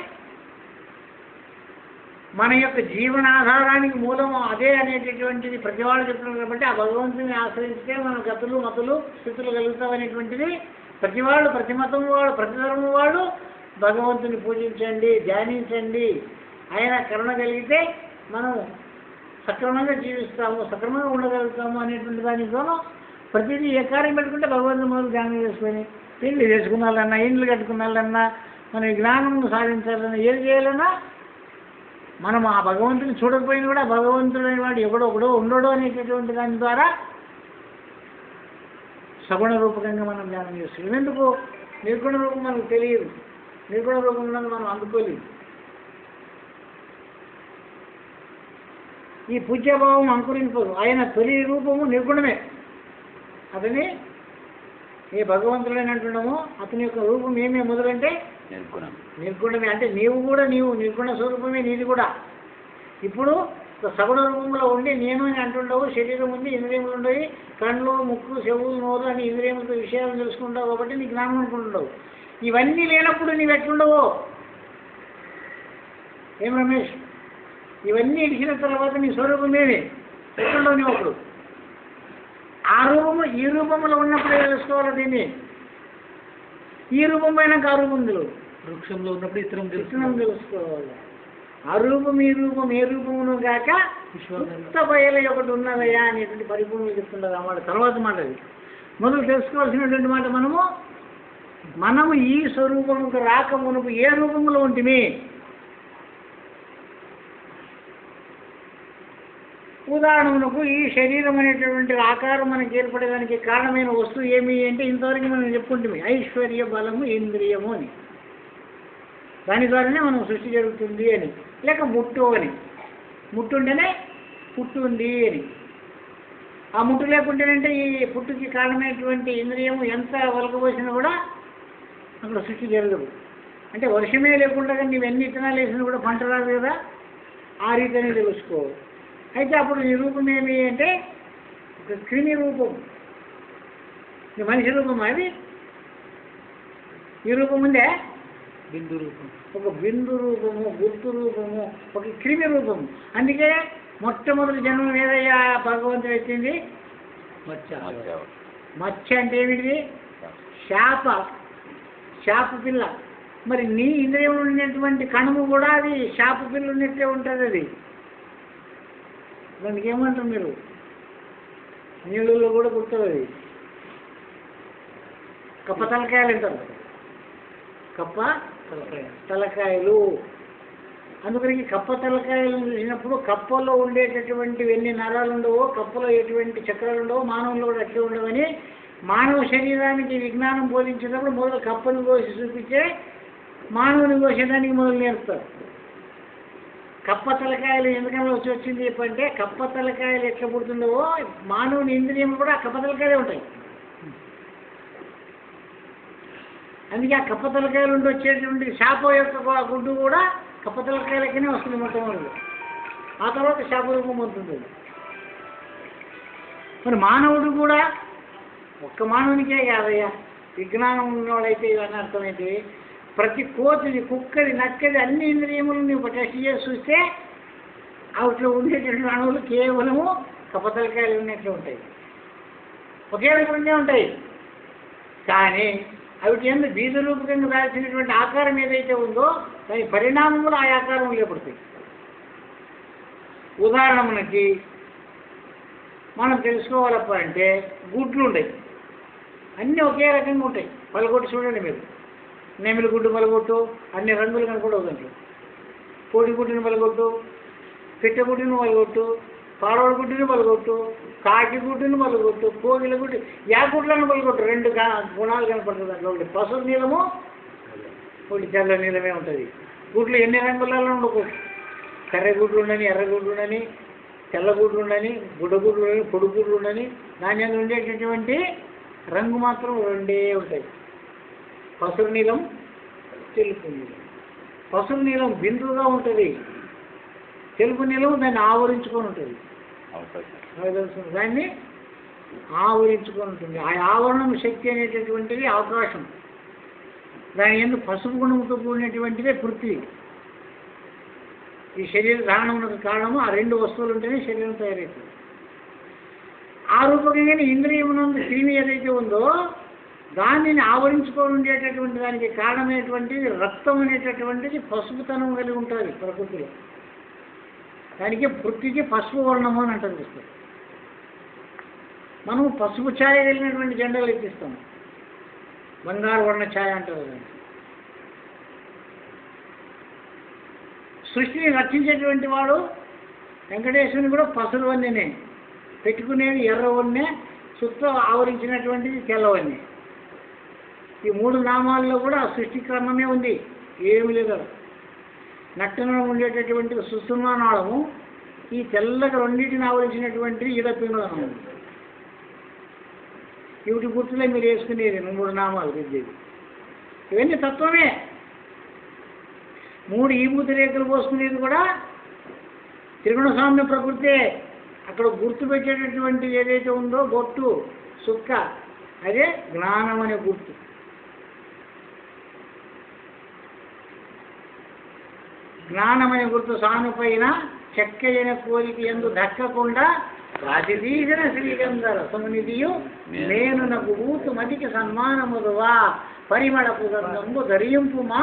మన యొక్క జీవనాధారానికి మూలం అదే అనేటటువంటిది ప్రతి వాళ్ళు చెప్తున్నారు కాబట్టి ఆ భగవంతుని ఆశ్రయిస్తే మన గతులు మతులు స్థితులు కలుగుతామనేటువంటిది ప్రతి వాళ్ళు, ప్రతి మతం వాళ్ళు, ప్రతి ధర్మం వాళ్ళు భగవంతుని పూజించండి, ధ్యానించండి. ఆయన కరుణ కలిగితే మనం సక్రమంగా జీవిస్తాము, సక్రమంగా ఉండగలుగుతాము అనేటువంటి దానికోసం ప్రతిదీ ఏ కార్యం పెట్టుకుంటే భగవంతుని మొదలు ధ్యానం చేసుకొని పెళ్లి చేసుకున్నాలన్నా, ఇండ్లు కట్టుకున్నాలన్నా, మన జ్ఞానం సాధించాలన్నా, ఏది చేయాలన్నా మనం ఆ భగవంతుని చూడకపోయినా కూడా భగవంతుడైన వాడు ఒకడో ఉండడు అనేటటువంటి దాని ద్వారా సగుణ రూపకంగా మనం ధ్యానం చేస్తాం. ఎందుకు నిర్గుణ రూపం మనకు తెలియదు, నిర్గుణ రూపం ఉన్నది మనం అందుకోలేదు. ఈ పూజ్యభావం అంకురింపదు. ఆయన తొలి రూపము నిర్గుణమే. అతని ఏ భగవంతుడని అంటున్నామో అతని యొక్క రూపం ఏమే మొదలంటే నిర్గుణమే. అంటే నీవు కూడా నిర్గుణ స్వరూపమే నీది కూడా. ఇప్పుడు సగుణ రూపంలో ఉండి నేను అని అంటుండవు, శరీరం ఉంది, ఇంద్రియములు ఉండవు, కళ్ళు, ముక్కు, చెవులు, నోరు అని ఇంద్రియములతో విషయాలను తెలుసుకుంటావు కాబట్టి నీ జ్ఞానం అనుకుంటుండవు. ఇవన్నీ లేనప్పుడు నీవు ఎట్లుండవు? ఏం రమేష్, ఇవన్నీ ఇడిచిన తర్వాత నీ స్వరూపమేమి ఎట్లుండవు నీవు అప్పుడు? ఆ రూపము ఈ రూపంలో ఉన్నప్పుడే తెలుసుకోవాలి దీన్ని. ఈ రూపం అయినాక ఆ రూపం తెలుసు. వృక్షంలో ఉన్నప్పుడు ఇతరం తెలుసుకోవాలి. ఆ రూపం ఈ రూపం ఏ రూపమును కాక విశ్వత బయలు ఒకటి ఉన్నదయ్యా అనేటువంటి పరిపూర్ణలు చెప్తున్నది. ఆ మాట తర్వాత మాట. అది మొదలు తెలుసుకోవాల్సినటువంటి మాట. మనము ఈ స్వరూపముకు రాక మునుపు ఏ రూపంలో ఉంటిమి? ఉదాహరణకు ఈ శరీరం అనేటటువంటి ఆకారం మనకి ఏర్పడేదానికి కారణమైన వస్తువు ఏమి అంటే ఇంతవరకు మనం చెప్పుకుంటాము ఐశ్వర్య బలము ఇంద్రియము అని. దాని ద్వారానే మనం సృష్టి జరుగుతుంది అని, లేక ముట్టు అని. ముట్టు ఉంటేనే పుట్టు ఉంది అని. ఆ ముట్టు లేకుంటేనంటే ఈ పుట్టుకి కారణమైనటువంటి ఇంద్రియము ఎంత వలకపోసినా కూడా అక్కడ సృష్టి జరగదు. అంటే వర్షమే లేకుండా నీవు ఎన్ని విత్తనాలు వేసినా కూడా పంట రాదు కదా. ఆ రీతిని తెలుసుకో. అయితే అప్పుడు నీ రూపం ఏమి అంటే ఒక క్రిమి రూపం. ఈ మనిషి రూపం అది. ఈ రూపం ఉందే బిందు రూపం, ఒక బిందు రూపము, గుర్తు రూపము, ఒక క్రిమి రూపము. అందుకే మొట్టమొదటి జన్మం ఏదయ్యా భగవంతుడు ఎత్తింది? మచ్చ అంటే ఏమిటి? శాప పిల్ల. మరి నీ ఇంద్రియం ఉన్నటువంటి కణము కూడా అది శాప పిల్ల ఉన్నట్టే ఉంటుంది. అది దానికి ఏమంటారు మీరు? నీళ్ళలో కూడా పుడుతుంది అది. కప్ప తలకాయలు అంటారు. కప్ప తలకాయలు. అందుకని కప్ప తలకాయలు చూసినప్పుడు కప్పలో ఉండేటటువంటి ఎన్ని నరాలు ఉండవో, కప్పలో ఎటువంటి చక్రాలు ఉండవో మానవుల్లో కూడా అట్లే ఉండవని మానవ శరీరానికి విజ్ఞానం బోధించేటప్పుడు మొదలు కప్పను కోసి చూపించే మానవుని కోసేదానికి మొదలు నేర్పుతారు. కప్ప తలకాయలు ఎందుకన్నా వచ్చింది చెప్పంటే కప్ప తలకాయలు ఎట్లా పుడుతుండవో మానవుని ఇంద్రియములు కూడా కప్ప తలకాయలే ఉంటాయి. అందుకే ఆ కప్ప తలకాయలు ఉండి వచ్చేటువంటి శాప యొక్క గుడ్డు కూడా కప్ప తలకాయలకనే వస్తుంది మొట్టమొదటి. ఆ తర్వాత శాప రూపం అవుతుంది. మరి మానవుడు కూడా ఒక్క మానవునికే కాదయ్యా, విజ్ఞానం ఉన్నవాడైతే ఇవన్నీ అర్థమైతే ప్రతి కోతిది, కుక్కది, నక్కది అన్ని ఇంద్రియములు నువ్వు టెస్ట్ చేసి చూస్తే వాటిలో ఉండేటువంటి అణువులు కేవలము కప్ప తలకాయలు ఉన్నట్లు ఉంటాయి. ఒకే రూపంగా ఉంటాయి. కానీ అవిటి ఎందు బీజ రూపకంగా రాల్సినటువంటి ఆకారం ఏదైతే ఉందో దాని పరిణామములు ఆ ఆకారం లేపడతాయి. ఉదాహరణకి మనం తెలుసుకోవాలప్ప అంటే గుడ్లు ఉంటాయి. అన్నీ ఒకే రకంగా ఉంటాయి. పలగొట్టు చూడండి మీరు. నెమిలి గుడ్డు పలగొట్టు, అన్ని రంగులు కనపడవు దాంట్లో. కోడి గుడ్డుని పలగొట్టు, పిట్ట గుడ్డుని పలగొట్టు, పాడవాడి గుడ్డుని పలగొట్టు, కాకి గుడ్డుని పలగొట్టు, కోగిల గుడ్డు, యా గుడ్లను పలగొట్టు. రెండు గుణాలు కనపడుతుంది దాంట్లో. ఒకటి పసుపు నీలము, ఒకటి తెల్ల నీలమే ఉంటుంది. గుడ్లు ఎన్ని రంగులలో ఉండకూడదు. కర్రె గుడ్లు ఉండని, ఎర్ర గుడ్లు ఉండని, తెల్ల గుడ్లు ఉండని, గుడ్డగుడ్లు ఉండని, పొడి గుడ్లు ఉండని. దాని మీద ఉండేటటువంటి రంగు మాత్రం రెండే ఉంటాయి. పసుపు నీలం, తెలుపు నీలం. పసుపు నీలం బిందువుగా ఉంటుంది, తెలుపు నీలం దాన్ని ఆవరించుకొని ఉంటుంది. దాన్ని ఆవరించుకొని ఉంటుంది. ఆ ఆవరణం శక్తి అనేటటువంటిది అవకాశం. దాని ఎందుకు పసుపు గుణముతో కూడినటువంటిదే పృథ్వీ. ఈ శరీర ధారణమునకు కారణము ఆ రెండు వస్తువులు ఉంటేనే శరీరం తయారవుతుంది. ఆ రూపకంగానే ఇంద్రియమునందు క్రిమి ఏదైతే ఉందో దానిని ఆవరించుకొని ఉండేటటువంటి దానికి కారణమైనటువంటిది రక్తం అనేటటువంటిది పసుపుతనం కలిగి ఉంటుంది ప్రకృతిలో. దానికి పృథ్వీకి పసుపు వర్ణము అని అంటారు. మనం పసుపు ఛాయ కలిగినటువంటి జెండాలు ఎక్కిస్తాం, బంగారు వర్ణ ఛాయ అంటారు. సృష్టిని రక్షించేటువంటి వాడు వెంకటేశ్వరుని కూడా పసులు వన్నెనే పెట్టుకునేది, ఎర్రవన్నే చుట్టూ ఆవరించినటువంటిది తెల్లవన్నే. ఈ మూడు నామాల్లో కూడా సృష్టికరణమే ఉంది, ఏమి లేదు. నట్టన ఉండేటటువంటి సుషుమ్నాళము, ఈ తెల్లగా రెండింటిని ఆవరించినటువంటిది ఈడపిండము. వీటి గుర్తులే మీరు వేసుకునేది మూడు నామాలు విద్యది. ఇవన్నీ తత్వమే. మూడు ఈభూతి రేఖలు పోసుకునేది కూడా త్రిగుణ సామ్య ప్రకృతే. అక్కడ గుర్తు పెట్టేటటువంటిది ఏదైతే ఉందో బొట్టు సుక్క, అదే జ్ఞానం అనే గుర్తు. జ్ఞానమనే గుర్తు సాను పైన చెక్కైన కోరిక ఎందు దక్కకుండా రాజదీసిన శ్రీగంధ రసమునిదియు నేను నాకు ఊతు మతికి సన్మానముదువా పరిమళపు గంధంబు ధరింపు మా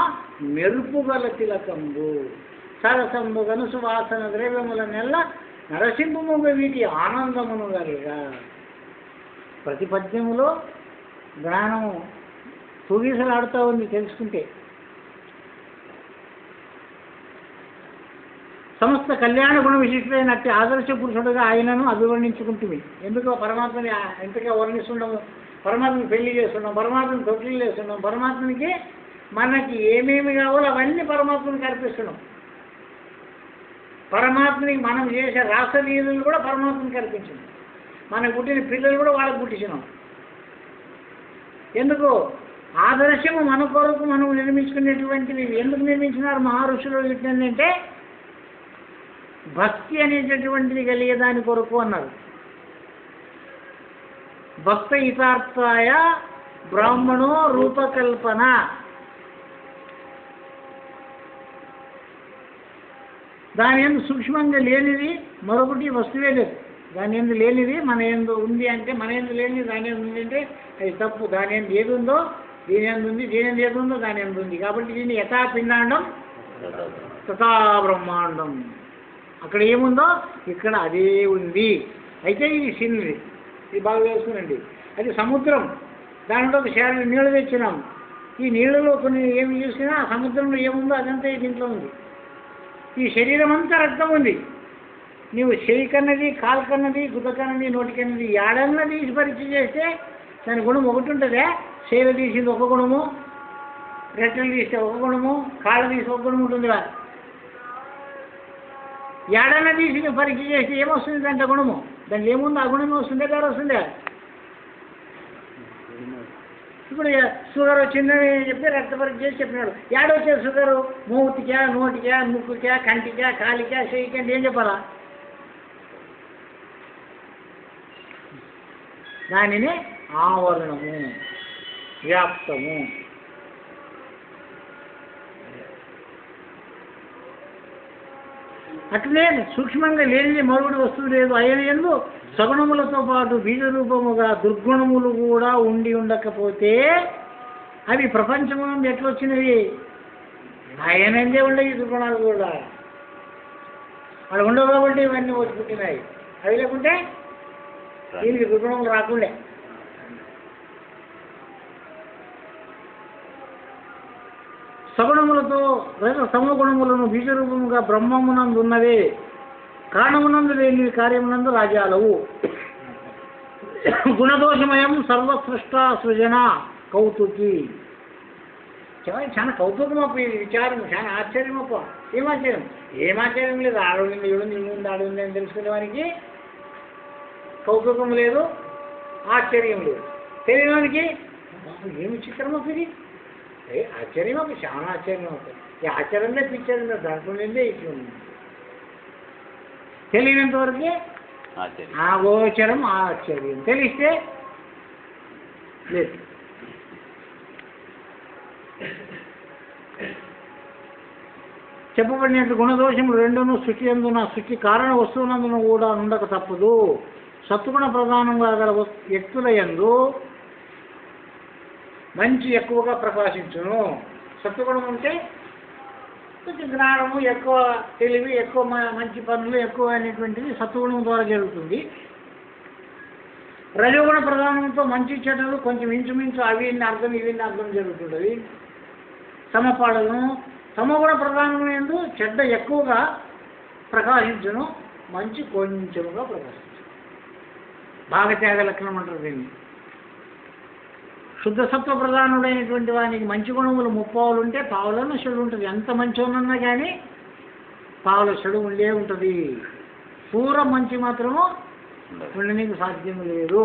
మెరుపుగల తిలకంబు సరసంబు గనుసు వాసన ద్రవ్యముల నెల్ల నరసింహముగ వీటి ఆనందమును గలిగా. ప్రతి పద్యములో జ్ఞానము తూగీసలాడుతూ ఉంది తెలుసుకుంటే. సమస్త కళ్యాణ గుణ విశిష్టుడైనట్టు ఆదర్శ పురుషుడుగా ఆయనను అభివర్ణించుకుంటుంది. ఎందుకో పరమాత్మని ఎంతగా వర్ణిస్తున్నాము, పరమాత్మని పెళ్లి చేస్తున్నాం, పరమాత్మని తొట్టిలు చేస్తున్నాం, పరమాత్మనికి మనకి ఏమేమి కావాలో అవన్నీ పరమాత్మనికి అర్పిస్తున్నాం. పరమాత్మనికి మనం చేసే రాసలీలలు కూడా పరమాత్మనికి అర్పించినాం. మనకు పుట్టిన పిల్లలు కూడా వాళ్ళకి పుట్టించినాం. ఎందుకు? ఆదర్శము మన కొరకు మనం నిర్మించుకునేటువంటివి. ఎందుకు నిర్మించినారు మహర్షులు ఏంటంటే భక్తి అనేటటువంటిది కలిగేదాని కొరకు అన్నారు. భక్త హితార్థాయ బ్రాహ్మణో రూపకల్పన. దాని ఎందు సూక్ష్మంగా లేనిది మరొకటి వస్తువే లేదు. దాని ఎందు లేనిది మన ఎందు ఉంది అంటే, మన ఎందు లేనిది దాని ఎందు ఉంది అంటే అది తప్పు. దాని ఎందు ఏది ఉందో దీని ఎందు ఉంది, దీని ఎందు ఏది ఉందో దాని ఎందు ఉంది. కాబట్టి దీన్ని యథా పిండాండం తథా బ్రహ్మాండం. అక్కడ ఏముందో ఇక్కడ అదే ఉంది. అయితే ఇది సిన్నిది, ఇది బాగా వేసుకునండి. అది సముద్రం, దాంట్లో ఒక శారీ నీళ్ళు తెచ్చినాం. ఈ నీళ్ళలో కొన్ని ఏమి చూసినా ఆ సముద్రంలో ఏముందో అదంతా దీంట్లో ఉంది. ఈ శరీరం అంతా రక్తం ఉంది. నీవు చెయ్యి కన్నది, కాలు కన్నది, గుద్ద కన్నది, నోటి కన్నది ఏడన్నా తీసి పరీక్ష చేస్తే దాని గుణం ఒకటి ఉంటుందే. చేలు తీసింది ఒక గుణము, రెట్టలు తీస్తే ఒక గుణము, కాళ్ళు తీసి ఒక గుణం ఉంటుంది. ఏడన్నా తీసి పరీక్ష చేస్తే ఏమొస్తుంది దాంట్లో గుణము? దాంట్లో ఏముందో ఆ గుణమే వస్తుందే, పేరు వస్తుందే. ఇప్పుడు షుగర్ వచ్చిందని చెప్పి రక్త పరీక్ష చేసి చెప్పినాడు. ఏడొచ్చే షుగరు? మూతికా, నోటికా, ముక్కుకా, కంటికా, కాలికా, చెయ్యికా అంటే ఏం చెప్పాలా? దానిని ఆవరణము, వ్యాప్తము. అట్లనే సూక్ష్మంగా లేనిది మరొకటి వస్తువు లేదు. ఆయన ఎందు సగుణములతో పాటు బీజ రూపముగా దుర్గుణములు కూడా ఉండి ఉండకపోతే అవి ప్రపంచం ఎట్లొచ్చినవి? ఆయన ఎందే ఉండవు ఈ దుర్గుణాలు కూడా. అక్కడ ఉండవు కాబట్టి ఇవన్నీ వచ్చి పుట్టినాయి. అవి లేకుంటే దీనికి దుర్గుణములు రాకుండే. సగుణములతో సమగుణములను బీజరూపముగా బ్రహ్మమునందు ఉన్నవే, కారణమునందు లేని కార్యమునందు రాజ్యాలవు. గుణదోషమయం సర్వసృష్ట సృజన కౌతుకి. చాలా కౌతుకమప్ప ఈ విచారం, చాలా ఆశ్చర్యమప్ప. ఏమాశ్చర్యం? ఏమాశ్చర్యం లేదు. ఆడుంది, ఈడుంది, ఈడుంది, ఆడుంది అని తెలుసుకునేవానికి కౌతుకం లేదు, ఆశ్చర్యం లేదు. తెలియడానికి ఏమి చిత్రమప్ప ఇది, ఆశ్చర్యం ఒక చాలా ఆశ్చర్యం అవుతుంది. ఈ ఆశ్చర్యంలో పిచ్చారు దాంట్లో నిందే ఇట్లా ఉంది. తెలియనంత వరకు ఆ గోచరం ఆశ్చర్యం, తెలిస్తే లేదు. చెప్పబడినట్లు గుణదోషములు రెండును సృష్టి యందున సృష్టి కారణ వస్తువునందున కూడా ఉండక తప్పదు. సత్వగుణ ప్రధానంగా గల వ్యక్తుల యందు మంచి ఎక్కువగా ప్రకాశించును. సత్వగుణం అంటే కొంచెం జ్ఞానము ఎక్కువ, తెలివి ఎక్కువ, మంచి పనులు ఎక్కువ అనేటువంటిది సత్వగుణం ద్వారా జరుగుతుంది. రజోగుణ ప్రధానంతో మంచి చెడ్డలు కొంచెం ఇంచుమించు అవి అర్థం ఇవి అర్థం జరుగుతుంటుంది. సమపాడలను సమగుణ ప్రధానమైనందు చెడ్డ ఎక్కువగా ప్రకాశించును, మంచి కొంచెముగా ప్రకాశించు. భాగత్యాగ లక్షణం అంటారు దీన్ని. శుద్ధ సత్వ ప్రధానుడైనటువంటి వానికి మంచి గుణములు 30 ఉంటే పావులన్న చెడు ఉంటుంది. ఎంత మంచి ఉన్నా కానీ పావుల చెడు ఉండే ఉంటుంది. పూర్వ మంచి మాత్రము ఉండడానికి సాధ్యం లేదు.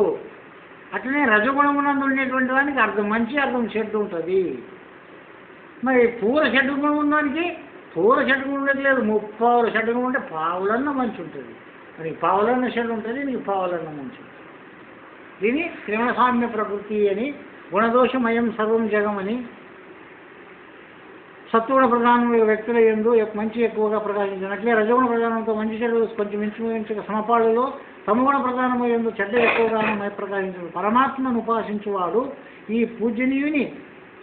అట్లనే రజగుణమునందు ఉండేటువంటి వానికి అర్థం మంచి అర్థం చెడు ఉంటుంది. మరి పూర్వ చెడ్డ గుణం ఉన్నదానికి పూర్వ చెడ్డ గుణం ఉండేది లేదు. 30 చెడ్డ గుణం ఉంటే పావులన్న మంచి ఉంటుంది. మరి పావులన్న చెడు ఉంటుంది, నీకు పావులన్న మంచి. దీని త్రిగుణ సామ్య ప్రకృతి అని, గుణదోషమయం సర్వం జగం అని. సత్వగుణ ప్రధానమైన వ్యక్తుల యందు మంచి ఎక్కువగా ప్రకాశించినట్లే రజగుణ ప్రధానంతో మంచి చెడు కొంచెం ఇంచుమించు సమపాళ్ళలో తమగుణ ప్రధానము యందు చెడ్డ ఎక్కువగా ప్రకాశించు. పరమాత్మను ఉపాసించువాడు ఈ పూజనీయుని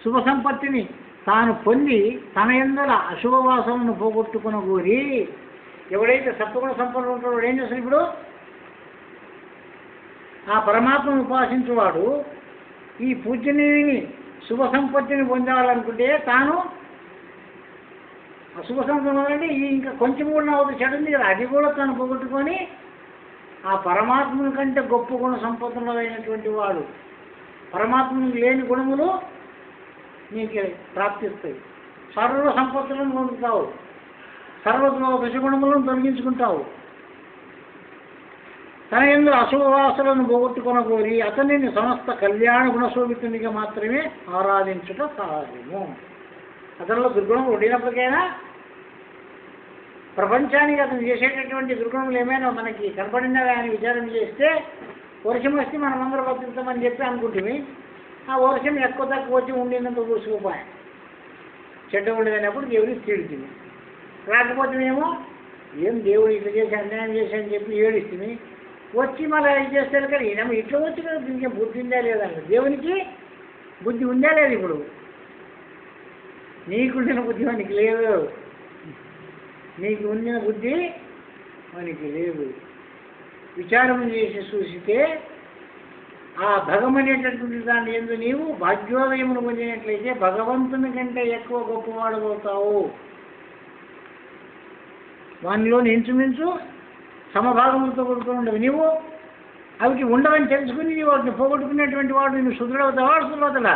శుభ సంపత్తిని తాను పొంది తన యందల అశుభ వాసనను పోగొట్టుకున్న కోరి, ఎవడైతే సత్వగుణ సంపన్నుడు ఉంటాడో వాడు ఏం చేస్తాడు? ఇప్పుడు ఆ పరమాత్మను ఉపాసించువాడు ఈ పూజనీయుని శుభ సంపత్తిని పొందాలనుకుంటే తాను అశుభ సంపత్తి అంటే ఇంకా కొంచెం కూడా అవుతుంది చెడు ఉంది కదా, అది కూడా తను పోగొట్టుకొని ఆ పరమాత్మని కంటే గొప్ప గుణ సంపన్నుడైనటువంటి వాడు. పరమాత్మనికి లేని గుణములు నీకు ప్రాప్తిస్తాయి. సర్వ సంపత్తులను పొందుతావు, సర్వ దశగుణములను తొలగించుకుంటావు. తన యందు అశుభవాసలను పోగొట్టుకొన కోరి అతనిని సమస్త కళ్యాణ గుణశోభితునిగా మాత్రమే ఆరాధించుట సహజము. అతనిలో దుర్గుణం ఉండినప్పటికైనా ప్రపంచానికి అతను చేసేటటువంటి దుర్గుణములు ఏమైనా మనకి కనపడినవా అని విచారణ చేస్తే వర్షం వస్తే మనం అందరూ బతుకుతామని చెప్పి అనుకుంటుంది. ఆ వర్షం ఎక్కువ తక్కువ వచ్చి ఉండినంత కూసుకుపోయాయి. చెడ్డ ఉండేదన్నప్పుడు దేవుడికి తిడుతుంది. రాకపోతే మేము ఏం దేవుడు ఇట్లా చేసి అన్యాయం చేసి అని చెప్పి ఏడిస్తుంది. వచ్చి మళ్ళీ ఇది చేస్తారు కానీ ఈయన ఇట్లా వచ్చి కదా దీనికి బుద్ధి ఉందా లేదండి. దేవునికి బుద్ధి ఉందా లేదు? ఇప్పుడు నీకుండిన బుద్ధి మనకి లేదు, నీకు ఉండిన బుద్ధి మనకి లేదు. విచారం చేసి చూసితే ఆ భగమనేటటువంటి దాన్ని ఎందు నీవు భాగ్యోదయమును పొందినట్లయితే భగవంతుని కంటే ఎక్కువ గొప్పవాడు అవుతావు. వానిలో ఇంచుమించు సమభాగములతో కొడుకుని ఉండవు. నీవు అవికి ఉండవని తెలుసుకుని నీవు వాటిని పోగొట్టుకునేటువంటి వాడు నువ్వు శుద్ధుడవుతావా శుద్ధుడవుతాడా?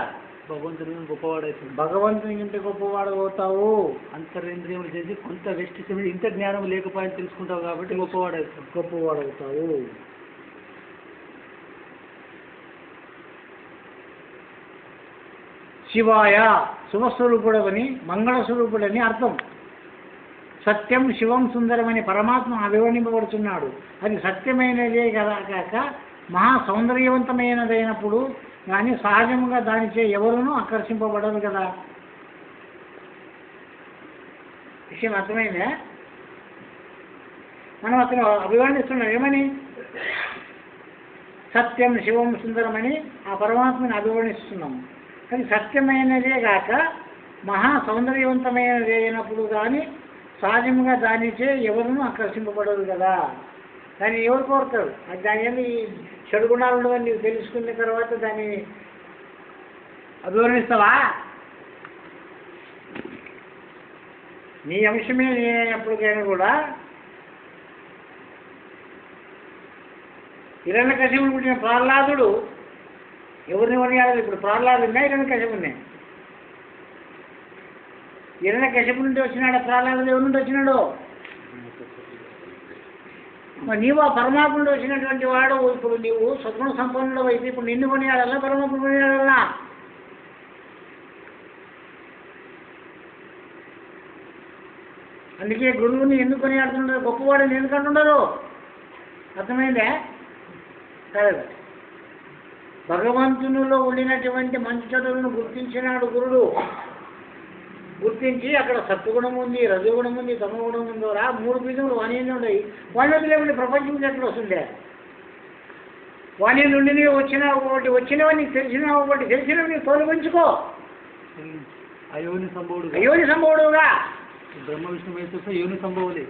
భగవంతుని గొప్పవాడవుతావు. భగవంతుని కంటే గొప్పవాడు అవుతావు. అంతరేంద్రియములు చేసి కొంత వెస్ట్ ఇంత జ్ఞానం లేకపోయినా తెలుసుకుంటావు కాబట్టి గొప్పవాడవుతావు. శివాయ శుభస్వరూపుడని మంగళస్వరూపుడని అర్థం. సత్యం శివం సుందరమని పరమాత్మ అభివర్ణింపబడుతున్నాడు. అది సత్యమైనదే కదా కాక మహా సౌందర్యవంతమైనదైనప్పుడు కానీ సహజంగా దానిచే ఎవరునూ ఆకర్షింపబడరు కదా. విషయం అర్థమైందా? మనం అతను అభివర్ణిస్తున్నాం ఏమని? సత్యం శివం సుందరమని ఆ పరమాత్మని అభివర్ణిస్తున్నాము. అది సత్యమైనదే కాక మహా సౌందర్యవంతమైనది అయినప్పుడు కానీ సహజంగా దానిచే ఎవరునూ ఆకర్షింపబడరు కదా. దాన్ని ఎవరు కోరుతారు? అది దాని ఏమి చెడు గుణాలు ఉండవని నీవు తెలుసుకున్న తర్వాత దాన్ని అభివర్ణిస్తావా? నీ అంశమే ఎప్పటికైనా కూడా హిరణ్యకశిపుడు పుట్టిన ప్రహ్లాదుడు ఎవరిని వర్ణియాలి? ఇప్పుడు ప్రహ్లాదు ఉన్నాయి, హిరణ్యకశిపుడు ఉన్నాయి. హిరణ్యకశిపుడు నుండి వచ్చినాడు ప్రహ్లాదుడు, ఎవరి నుండి వచ్చినాడు? నీవు ఆ పరమాత్మ నుండి వచ్చినటువంటి వాడు. ఇప్పుడు నీవు సద్గుణ సంపన్నుడు అయితే ఇప్పుడు నిన్ను కొనియాడల్లా పరమాత్మ కొనియాడల్లా? అందుకే గురువుని ఎందుకు కొనియాడుతుంటారు, గొప్పవాడిని ఎందుకంటున్నారు? అర్థమైందే కాదు. భగవంతునిలో ఉండినటువంటి మంచి చెడులను గుర్తించినాడు గురుడు. గుర్తించి అక్కడ సత్వగుణం ఉంది, రజోగుణం ఉంది, తమగుణం ఉందో రా 3 బీజములు వాణి ఉన్నాయి. వాణి లేకుండా ప్రపంచం ఎట్లా వస్తుందే? వాణి నుండి వచ్చిన ఒకటి, వచ్చినవని తెలిసిన ఒకటి, తెలిసినవి నీకు తోలుగుంచుకో. అయోని సంభవుడు, అయోని సంభవుడుగా బ్రహ్మ విష్ణు మహేశ్వర యోని సంభవులే.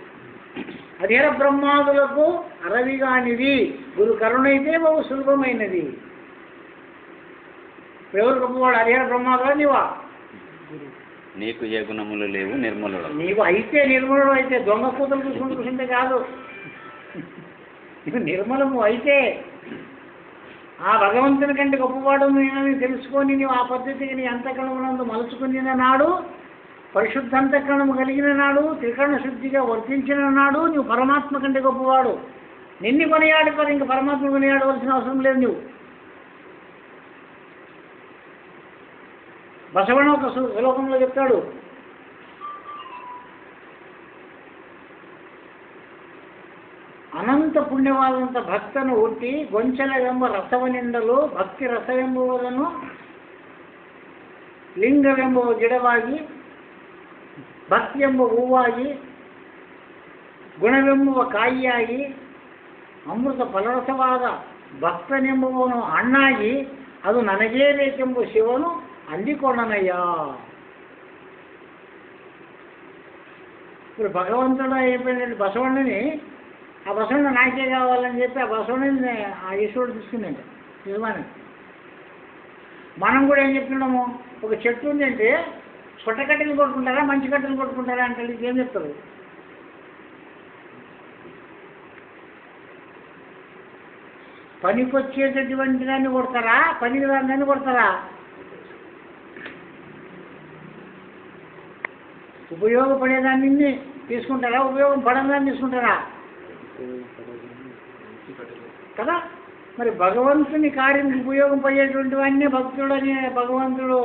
అధీర బ్రహ్మాదులకు అరవిగానిది, గురు కరుణైతే బహు సులభమైనది. ఎవరు గొప్పవాడు? అధీర బ్రహ్మాదులా నీవా? నీకు ఏ గుణములు లేవు నిర్మలుడు. నీవు అయితే నిర్మలుడు అయితే, దొంగ కూతురు చూసుకుంటూ కూర్చుంటే కాదు. నీవు నిర్మలము అయితే ఆ భగవంతుని కంటే గొప్పవాడు నేనని తెలుసుకొని నీవు ఆ పద్ధతికి నీ అంతఃకరణమునందు మలుచుకుని నాడు, పరిశుద్ధ అంతఃకరణము కలిగిన నాడు, త్రికరణ శుద్ధిగా వర్తించిన నాడు నీవు పరమాత్మ కంటే గొప్పవాడు. నిన్ను కొనియాడుకోరు, ఇంక పరమాత్మ కొనియాడవలసిన అవసరం లేదు. నువ్వు బసవణ ఒక శ్లోకంలో చెప్తాడు, అనంత పుణ్యవాదంత భక్తను ಹುಟ್ಟಿ ಗೊಂಚಲವೆಂಬ ರಸವನಿಂದಲೂ ಭಕ್ತಿ ರಸವೆಂಬುವುದನ್ನು ಲಿಂಗವೆಂಬುವ ಗಿಡವಾಗಿ, ಭಕ್ತಿಯೆಂಬ ಹೂವಾಗಿ, ಗುಣವೆಂಬುವ ಕಾಯಿಯಾಗಿ, ಅಮೃತ ಫಲರಸವಾದ ಭಕ್ತನೆಂಬುವನು ಹಣ್ಣಾಗಿ, ಅದು ನನಗೇ ಬೇಕೆಂಬ ಶಿವನು అందికొననయ్య. ఇప్పుడు భగవంతుడు అయిపోయినట్టు బసవಣ್ಣని, ఆ బసవಣ್ణ నాకే కావాలని చెప్పి ఆ బసవಣ್ಣని ఆ ఈశ్వరుడు తీసుకున్నాడు నిజమాని. మనం కూడా ఏం చెప్తున్నాము, ఒక చెట్టు ఉందంటే చుట్ట కట్టెలు కొట్టుకుంటారా మంచి కట్టెలు కొట్టుకుంటారా అంటే ఏం చెప్తారు? పనికొచ్చేటటువంటి దాన్ని కొడతారా, పనికి దాన్ని కొడతారా? ఉపయోగపడేదాన్ని తీసుకుంటారా, ఉపయోగం పడేదాన్ని తీసుకుంటారా కదా? మరి భగవంతుని కార్యం ఉపయోగం పడేటువంటి వాడిని భక్తుడు అని భగవంతుడు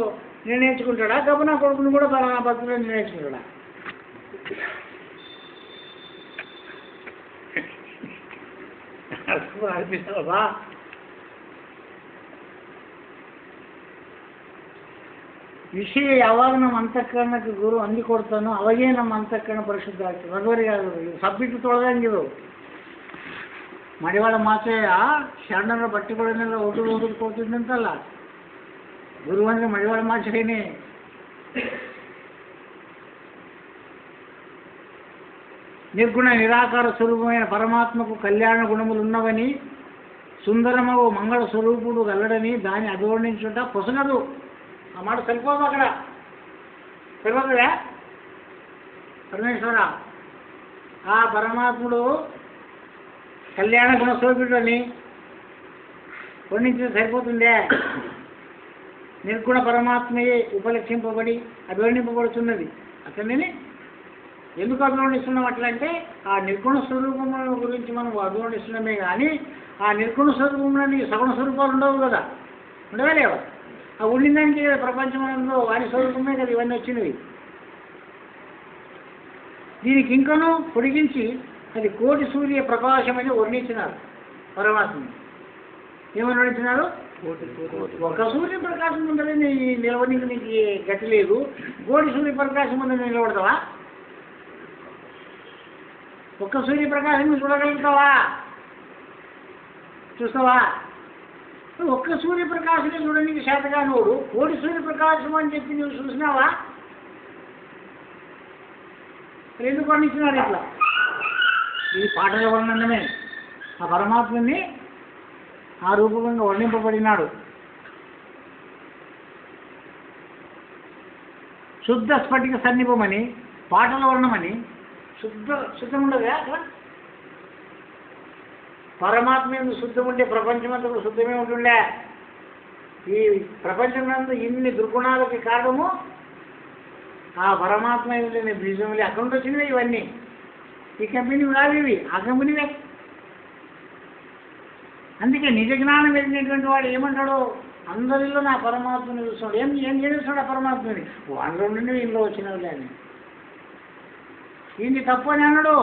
నిర్ణయించుకుంటాడా? గబనా కొడుకుని కూడా భక్తుడు నిర్ణయించుకుంటాడా? అనిపిస్తుందా? ವಿಷಯ ಯಾವಾಗ ನಮ್ಮ ಅಂತಃಕರಣಕ್ಕೆ ಗುರು ಅಂದಿ ಕೊಡ್ತಾನೋ ಅವಾಗೇ ನಮ್ಮ ಅಂತಃಕರಣ ಪರಿಶುದ್ಧ ಆಗ್ತದೆ. ರಘುವರಿಗೆ ಆಗೋದು ಸಬ್ಬಿಟ್ಟು ತೊಳೆದಂಗಿದು. ಮಡಿವಾಳ ಮಾತೆಯ ಶರಣರ ಬಟ್ಟೆಗಳನ್ನೆಲ್ಲ ಒದ್ದು ಕೊಡ್ತಿದ್ದಂತಲ್ಲ, ಗುರು ಅಂದರೆ ಮಡಿವಾಳ ಮಾಚೇನೆ. నిర్గుణ నిరాకార స్వరూపమైన పరమాత్మకు కళ్యాణ గుణములు ఉన్నవని, సుందరమగు మంగళ స్వరూపుడు గల్లడని దాన్ని అభివర్ణించుట పొసగదు. ఆ మాట సరిపోదు, అక్కడ సరిపోతుందా? పరమేశ్వర ఆ పరమాత్ముడు కళ్యాణ గుణస్వరూపుడు అని వర్ణించడం సరిపోతుందే? నిర్గుణ పరమాత్మయే ఉపలక్షింపబడి అభివర్ణింపబడుతున్నది. అతనిని ఎందుకు అభివర్ణిస్తున్నాం అట్లా అంటే, ఆ నిర్గుణ స్వరూపము గురించి మనం అభివర్ణిస్తున్నామే కానీ ఆ నిర్గుణ స్వరూపంలోని సగుణ స్వరూపాలు ఉండవు కదా, ఉండవా లేవా? ఆ ఉండిందానికి ప్రపంచంలో వారి స్వరూపమే కదా ఇవన్నీ వచ్చినవి. దీనికి ఇంకనూ పొడిగించి అది కోటి సూర్య ప్రకాశమని వర్ణించినారు పరమాత్మని. ఏమని వర్ణించినారు? ఒక సూర్య ప్రకాశం ఉందని నిలవడానికి నీకు గతి లేదు, కోటి సూర్య ప్రకాశం ఉందని నిలబడతావా? ఒక్క సూర్య ప్రకాశం చూడగలుగుతావా? చూస్తావా? ఒక్క సూర్యప్రకాశమే చూడడానికి శాతగా నోడు కోటి సూర్యప్రకాశం అని చెప్పి నువ్వు చూసినావా? ఎందుకు వర్ణించినారు ఇట్లా? ఈ పాటల వర్ణనమే ఆ పరమాత్మని ఆ రూపంగా వర్ణింపబడినాడు. శుద్ధ స్ఫటిక సన్నిపమని, పాటల వర్ణమని. శుద్ధం ఉండదా అక్కడ? పరమాత్మ ఎందుకు శుద్ధం ఉంటే ప్రపంచమంతా శుద్ధమే ఉంటుండే. ఈ ప్రపంచమంతా ఇన్ని దుర్గుణాలకి కారణము ఆ పరమాత్మ లేని బీజములు. అక్కడ నుండి వచ్చినవి ఇవన్నీ. ఈ కంపెనీ కాదు ఇవి, ఆ కంపెనీవే. అందుకే నిజ జ్ఞానం వెళ్ళినటువంటి వాడు ఏమంటాడు? అందరిలో నా పరమాత్మని చూస్తున్నాడు. ఏం చేస్తున్నాడు ఆ పరమాత్మని? వాళ్ళ నుండి ఇంట్లో వచ్చినవి అని. ఈయన్ని తప్పు అని అన్నాడు.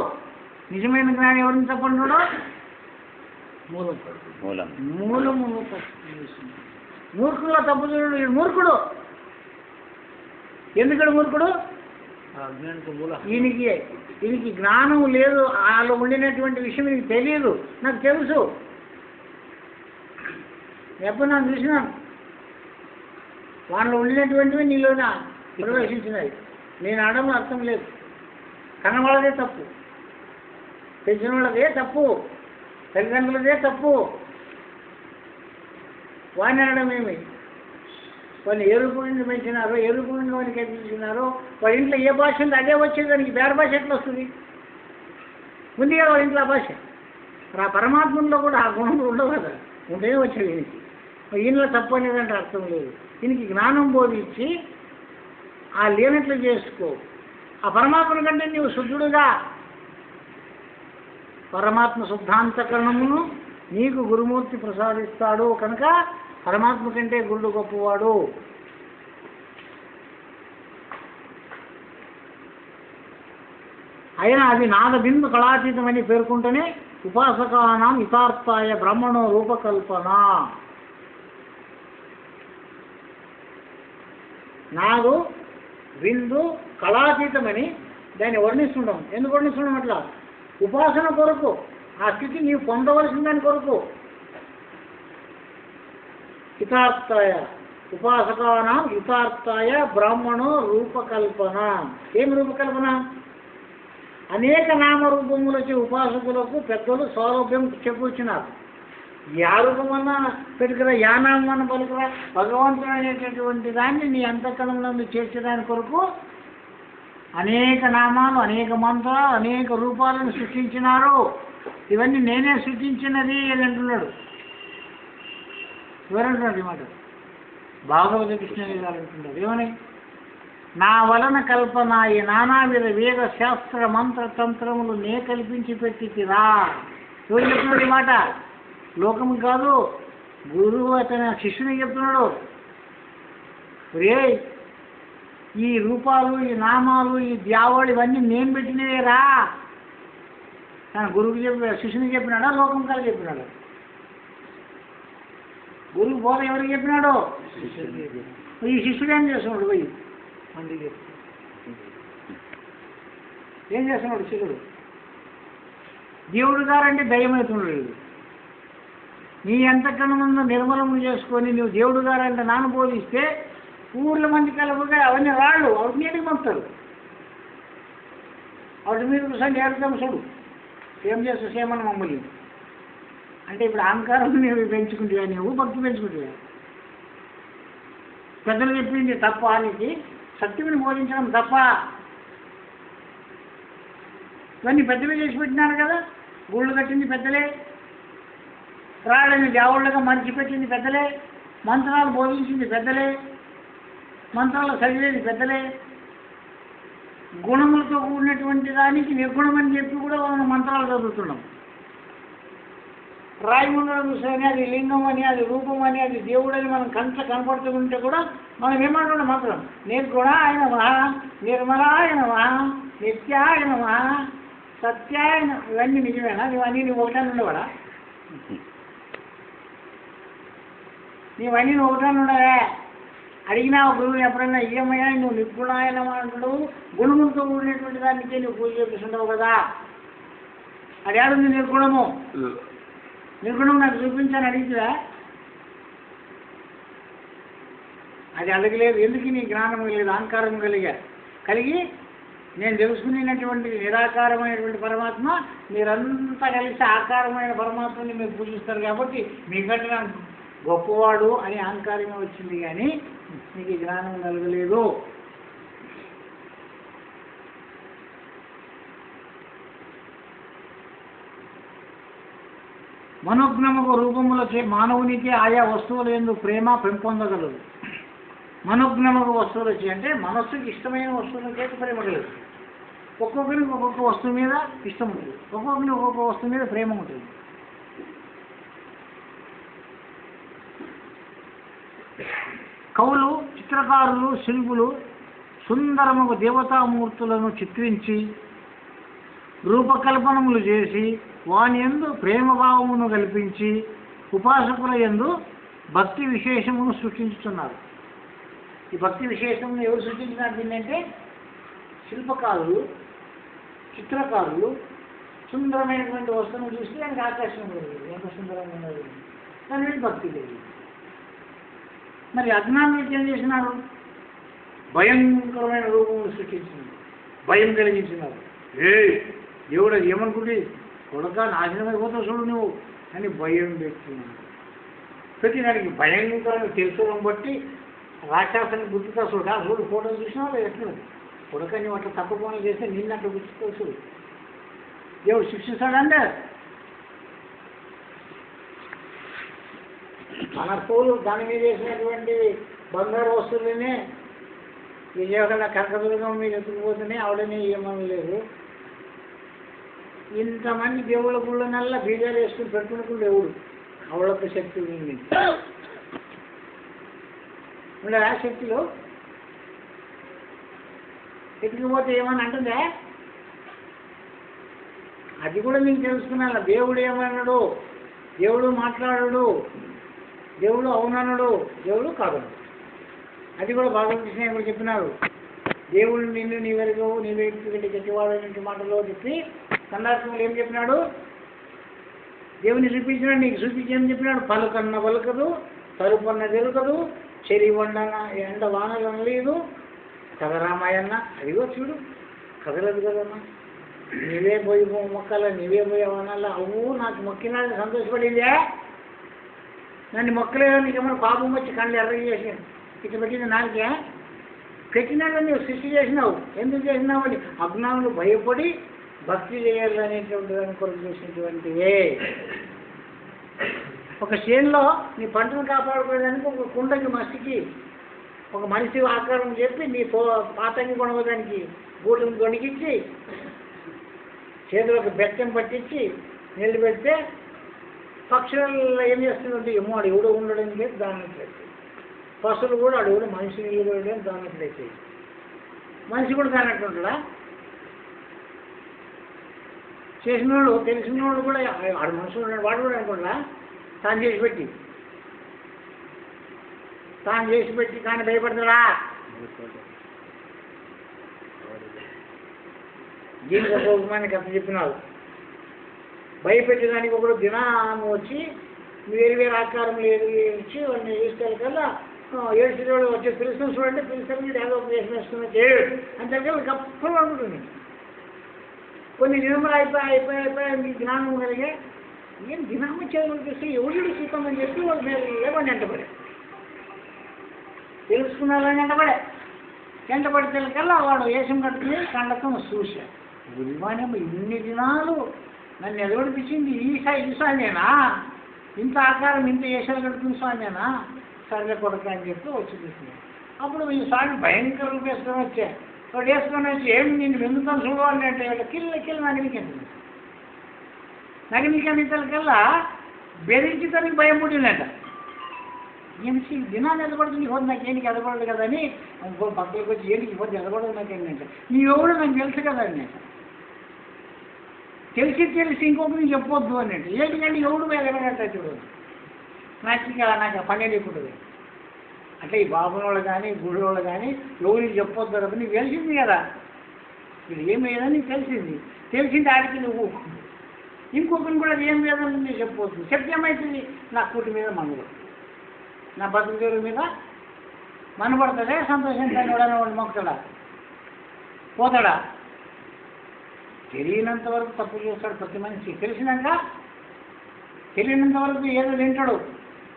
నిజమైన జ్ఞాని ఎవరిని తప్పు అన్నాడు? మూలం మూలం. మూలము తప్పు చేసింది. మూర్ఖుల్లో తప్పు చూడు. ఈయన మూర్ఖుడు. ఎందుకడు మూర్ఖుడు? ఆ అజ్ఞానికి మూల ఈయనకి జ్ఞానం లేదు. వాళ్ళు ఉండినటువంటి విషయం నీకు తెలియదు. నాకు తెలుసు. ఎప్పుడు నాకు చూసినాను. వాళ్ళు ఉండినటువంటివి నీలోన ప్రవేశించినాయి. నేను అనడం అర్థం లేదు. కన్నవాళ్ళదే తప్పు, తెలిసిన వాళ్ళదే తప్పు, తల్లిదండ్రులదే తప్పు. వాడిని అనడం ఏమి? వాడిని ఏ రూపంగా పెంచినారో, ఏ రూపంగా వాడిని కల్పించినారో, వాడి ఇంట్లో ఏ భాష ఉందో అదే వచ్చేది. దానికి వేరే భాష ఎట్లా వస్తుంది? ఉంది కదా వాడి ఇంట్లో ఆ భాష. ఆ పరమాత్మలో కూడా ఆ గుణములు ఉండవు కదా, ఉంటే వచ్చేది ఈయనకి. ఈయనలో తప్పు అనేదంటే అర్థం లేదు. దీనికి జ్ఞానం బోధించి ఆ లేనట్లు చేసుకో. ఆ పరమాత్మ కంటే నీవు శుద్ధుడుగా, పరమాత్మ శుద్ధాంతకరణమును నీకు గురుమూర్తి ప్రసాదిస్తాడు కనుక పరమాత్మ కంటే గురుడు గొప్పవాడు. అయినా అది నాద బిందు కళాతీతమని పేర్కొంటేనే ఉపాసకానాం యథార్థాయ బ్రహ్మణో రూపకల్పన. నాదు బిందు కళాతీతమని దాన్ని వర్ణిస్తుంటాం. ఎందుకు వర్ణిస్తున్నాం అట్లా? ఉపాసన కొరకు, ఆ స్థితి నీవు పొందవలసిన దాని కొరకు. యథార్థాయ ఉపాసకానాం యథార్థాయ బ్రాహ్మణో రూపకల్పన. ఏం రూపకల్పన? అనేక నామరూపములకి ఉపాసకులకు పెద్దలు సౌలభ్యం చెప్పుచ్చినారు. యా రూపమన్నా పెట్టుకురా, యా నామన్నా పలుకురా, భగవంతుడు అనేటటువంటి దాన్ని నీ అంతఃకరణంలో చేర్చడానికి కొరకు అనేక నామాలు, అనేక మంత్రాలు, అనేక రూపాలను సృష్టించినారు. ఇవన్నీ నేనే సృష్టించినది అని అంటున్నాడు. ఎవరంటున్నాడు ఈ మాట? భాగవత కృష్ణుని గారు అంటున్నాడు. ఏమని? నా వలన కల్పనాయి నానావిధ వేద శాస్త్ర మంత్ర తంత్రములు నే కల్పించి పెట్టితిరా. ఎవరు చెప్తున్నాడు ఈ మాట? లోకము కాదు, గురువు అతని శిష్యుని చెప్తున్నాడు. రే, ఈ రూపాలు, ఈ నామాలు, ఈ ద్యావాళ్ళు ఇవన్నీ నేను పెట్టినవేరా. తన గురువుకి చెప్పి శిష్యునికి చెప్పినాడా, లోకం కాదు చెప్పినాడు? గురువు బోధ ఎవరికి చెప్పినాడు? ఈ శిష్యుడు ఏం చేస్తున్నాడు? పోయి అందుకే ఏం చేస్తున్నాడు శిష్యుడు? దేవుడు గారంటే దయ్యమవుతున్నాడు. నీ అంతఃకరణమును నిర్మలము చేసుకొని నువ్వు దేవుడు గారంటే నాన్న బోధిస్తే ఊర్ల మంది కలుపుగా అవన్నీ రాళ్ళు వాటి నీటికి పంపుతారు. వాటి మీద కూర్చొని ఏడుతాం చూడు, ఏం చేస్తావు సేమని మమ్మల్ని అంటే. ఇప్పుడు అహంకారం నువ్వు పెంచుకుంటువా, నువ్వు భక్తి పెంచుకుంటువా? పెద్దలు చెప్పింది తప్ప, నీకు సత్యముని బోధించడం తప్ప. ఇవన్నీ పెద్దలే చేసి పెట్టినారు కదా. గుళ్ళు కట్టింది పెద్దలే, రాళ్ళని దేవుళ్ళగా మర్చిపెట్టింది పెద్దలే, మంత్రాలు బోధించింది పెద్దలే, మంత్రాలు చదివేది పెద్దలే. గుణములతో కూడినటువంటి దానికి నిర్గుణమని చెప్పి కూడా మనం మంత్రాలు చదువుతున్నాం. రాయి ముందు చూసుకొని అది లింగం అని, అది రూపం అని, అది దేవుడని మనం కంట కనపడుతుంటే కూడా మనం ఏమంటున్నాం మాత్రం నిర్గుణాయ నమః, నిర్మలాయ నమః, నిత్యాయ నమః, సత్యాయ నమః. ఇవన్నీ నిజమేనా? ఇవన్నీ నువ్వు ఒకటాన్ని ఉండవాడా? నీవన్నీ నువ్వు ఒకటాన్ని ఉండవే? అడిగినా గురువుని ఎప్పుడైనా ఏమయ్యా నువ్వు నిర్గుణాయ నమః అంటాడు, గుణములతో కూడినటువంటి దానికే నువ్వు పూజ చేపిస్తుంటావు కదా. అది ఏడుంది నిర్గుణము? నిర్గుణం నాకు చూపించని అడిగితే అది అడగలేదు. ఎందుకు? నీ జ్ఞానం లేదు, అహంకారం కలిగి నేను తెలుసుకునేటువంటి నిరాకారమైనటువంటి పరమాత్మ, మీరంతా కలిసి ఆకారమైన పరమాత్మని మీరు పూజిస్తారు కాబట్టి మీకంటే నాకు గొప్పవాడు అని అహంకారమే వచ్చింది, కానీ నీకు జ్ఞానం కలగలేదు. మనోజ్ఞమకు రూపములచే మానవునికి ఆయా వస్తువుల యందు ప్రేమ పెంపొందగలదు. మనోజ్ఞమకు వస్తువులచే అంటే మనస్సుకి ఇష్టమైన వస్తువుల చేత ప్రేమ కలదు. ఒక్కొక్కరికి ఒక్కొక్క వస్తువు మీద ఇష్టం ఉంటుంది, ఒక్కొక్కరికి ఒక్కొక్క వస్తువు మీద ప్రేమ ఉంటుంది. కవులు, చిత్రకారులు, శిల్పులు సుందరముకు దేవతామూర్తులను చిత్రించి రూపకల్పనములు చేసి వాని యందు ప్రేమభావమును కల్పించి ఉపాసకుల యందు భక్తి విశేషమును సృష్టించుతున్నారు. ఈ భక్తి విశేషమును ఎవరు సృష్టించినారు? దీన్నంటే శిల్పకారులు, చిత్రకారులు సుందరమైనటువంటి వస్తువును చూస్తే దానికి ఆకర్షణ కలిగింది. ఎంత సుందరంగా ఉన్నది దాని భక్తి కలిగింది. మరి అజ్ఞానం ఏం చేసినారు? భయంకరమైన రూపములు సృష్టించినారు, భయం కలిగించినారు. దేవుడు అది ఏమనుకుంటే కొడక నాశనమైపోతావు చూడు నువ్వు అని భయం పెట్టినాడు. ప్రతి దానికి భయంకరంగా తెలుసుకోవడం బట్టి రాక్షసుని గుర్తుతా చూడ చూడు ఫోటో చూసినా ఎట్లున్నది కొడక నువ్వు అట్లా తప్పు పనులు చేస్తే నిన్ను అట్లా గుర్తుతో చూడు. దేవుడు శిక్షిస్తాడంటే మన పూలు దాని మీద వేసినటువంటి బంగారు వస్తువులనే విజయవాడ కనకదుర్గం మీద ఎత్తుకుపోతున్నాయి. ఆవిడనే ఏమని లేదు. ఇంతమంది దేవుళ్ళ గుళ్ళనల్లా బీజాలు వేసుకుని పెట్టుకున్నప్పుడు దేవుడు ఆవిడొక్క శక్తి ఉంది. ఉండే ఆ శక్తిలో ఎత్తుకుపోతే ఏమని అంటుందే అది కూడా మీకు తెలుసుకున్నా. దేవుడు ఏమన్నాడు? దేవుడు మాట్లాడాడు, దేవుడు అవునన్నాడు, దేవుడు కాదు. అది కూడా భగవద్గీత కూడా చెప్పినారు. దేవుడు నిన్ను నీ వెలుగు నీ వ్యక్తి గట్టివాడు అనే మాటలో చెప్పి సందర్భంలో ఏం చెప్పినాడు? దేవుని చూపించినాడు, నీకు చూపించేమని చెప్పినాడు. పలుకన్న పలుకదు, తలుపన్న తెలుకదు, చెరి వండన ఎండ వానలు అనలేదు కదరామాయన్న. అదిగో చూడు కదలదు కదమ్మా. నీవే పోయి మొక్కల నీవే పోయి వనాల అవు నాకు మొక్కినాడు సంతోషపడిందే. నన్ను మొక్కలేదో నీకేమన్నా పాపం వచ్చి కళ్ళు ఎర్రగా చేసాను ఇట్లా పెట్టింది నాకే పెట్టినాక నువ్వు సృష్టి చేసినావు. ఎందుకు చేసినావు అని అజ్ఞానులు భయపడి భక్తి చేయాలనేటువంటి దాని కొరకు చేసినటువంటివే. ఒక చేనులో నీ పంటను కాపాడుకోవడానికి ఒక కుండకి మస్తికి ఒక మనిషి ఆకారం చెప్పి నీ పాతంగి కొనవడానికి గూడును గొనికిచ్చి చేతులకు బెత్తం పట్టించి నీళ్ళు పెడితే పక్షులు ఏం చేస్తుందంటే ఏమో అడుగుడు ఉండడం లేదు దానికి. పశువులు కూడా అడుగుడు మనిషి నీళ్ళు పోయడం దానిట్లయితే మనిషి కూడా దానట్టుంటాడా? చేసిన వాడు తెలిసిన వాడు కూడా ఆడు మనుషులు ఉన్నాడు వాడు కూడా అనుకుంటా తాను చేసి పెట్టి కానీ భయపడతాడా? దీనికి ఉపయోగమైన కథ చెప్పినాడు. భయపెట్టేదానికి ఒకడు దినం వచ్చి వేరు వేరు ఆకారం ఇచ్చి వాడిని వేసుకోవాలికల్లా ఏడ్చేవాడు వచ్చి పిలుచుకుని చూడండి పిలుచుకొని ఏదో ఒక వేషం వేసుకున్నా చేయడు అంతే గొప్పలు అనుకుంటుంది. కొన్ని దినములు అయిపోయి మీ జ్ఞానం కలిగే ఏం దినాము చేయగలిగిస్తే ఎవరు సీతమని చెప్పి వాళ్ళు ఏమని వెంటబడే తెలుసుకున్నారని వెంటబడితే కల్లా వాడు వేషం కట్టుకుని కండకం చూశాడు. గురిమానేమో ఇన్ని దినాలు నన్ను ఎదగడిపించింది ఈ స్వామినా, ఇంత ఆకారం ఇంత వేషాలు కడుతున్న స్వామినా, సర్లే కొడక అని చెప్పి వచ్చి తీసుకున్నాను. అప్పుడు ఈ స్వామి భయంకర వేసుకొని వచ్చా వాడు వేసుకొని వచ్చి ఏమి నేను వెందుతాను చూడాలి అంటే కిల్ల నగనికల్లా బెదిరించి తనకి భయం పుట్టిందట. ఏంటి దినాన్ని ఎదపడుతుంది ఇవ్వదు నాకు ఏంటికి ఎదపడదు కదా అని ఇంకో పక్కలకు వచ్చి ఏంటికి ఇవ్వద్దు ఎదపడదు నాకు ఏంటంటే నీ ఎవడు నాకు తెలుసు కదా అన్నట్టు. తెలిసి ఇంకొకరికి చెప్పొద్దు అన్నట్టు. ఏంటికంటే ఎవడు ఎదగనట్టు చూడు నాకు పని లేకుంటుంది. అంటే ఈ బాబుల వాళ్ళు కానీ గుడి వాళ్ళు కానీ ఎవరికి చెప్పొద్దు కదా నీకు తెలిసింది కదా ఇది ఏం వేదని నీకు తెలిసింది ఆడికి నువ్వు ఇంకొకరిని కూడా ఏం వేదని నీకు చెప్పొద్దు. చెప్తే ఏమవుతుంది నా కూటి మీద మనడు నా బతుకు తెరువు మీద మనపడుతుందే సంతోషంగా వాడు మొక్కుతాడా పోతాడా? తెలియనంత వరకు తప్పు చేస్తాడు ప్రతి మనిషి. తెలియనంత వరకు ఏదో తింటాడు.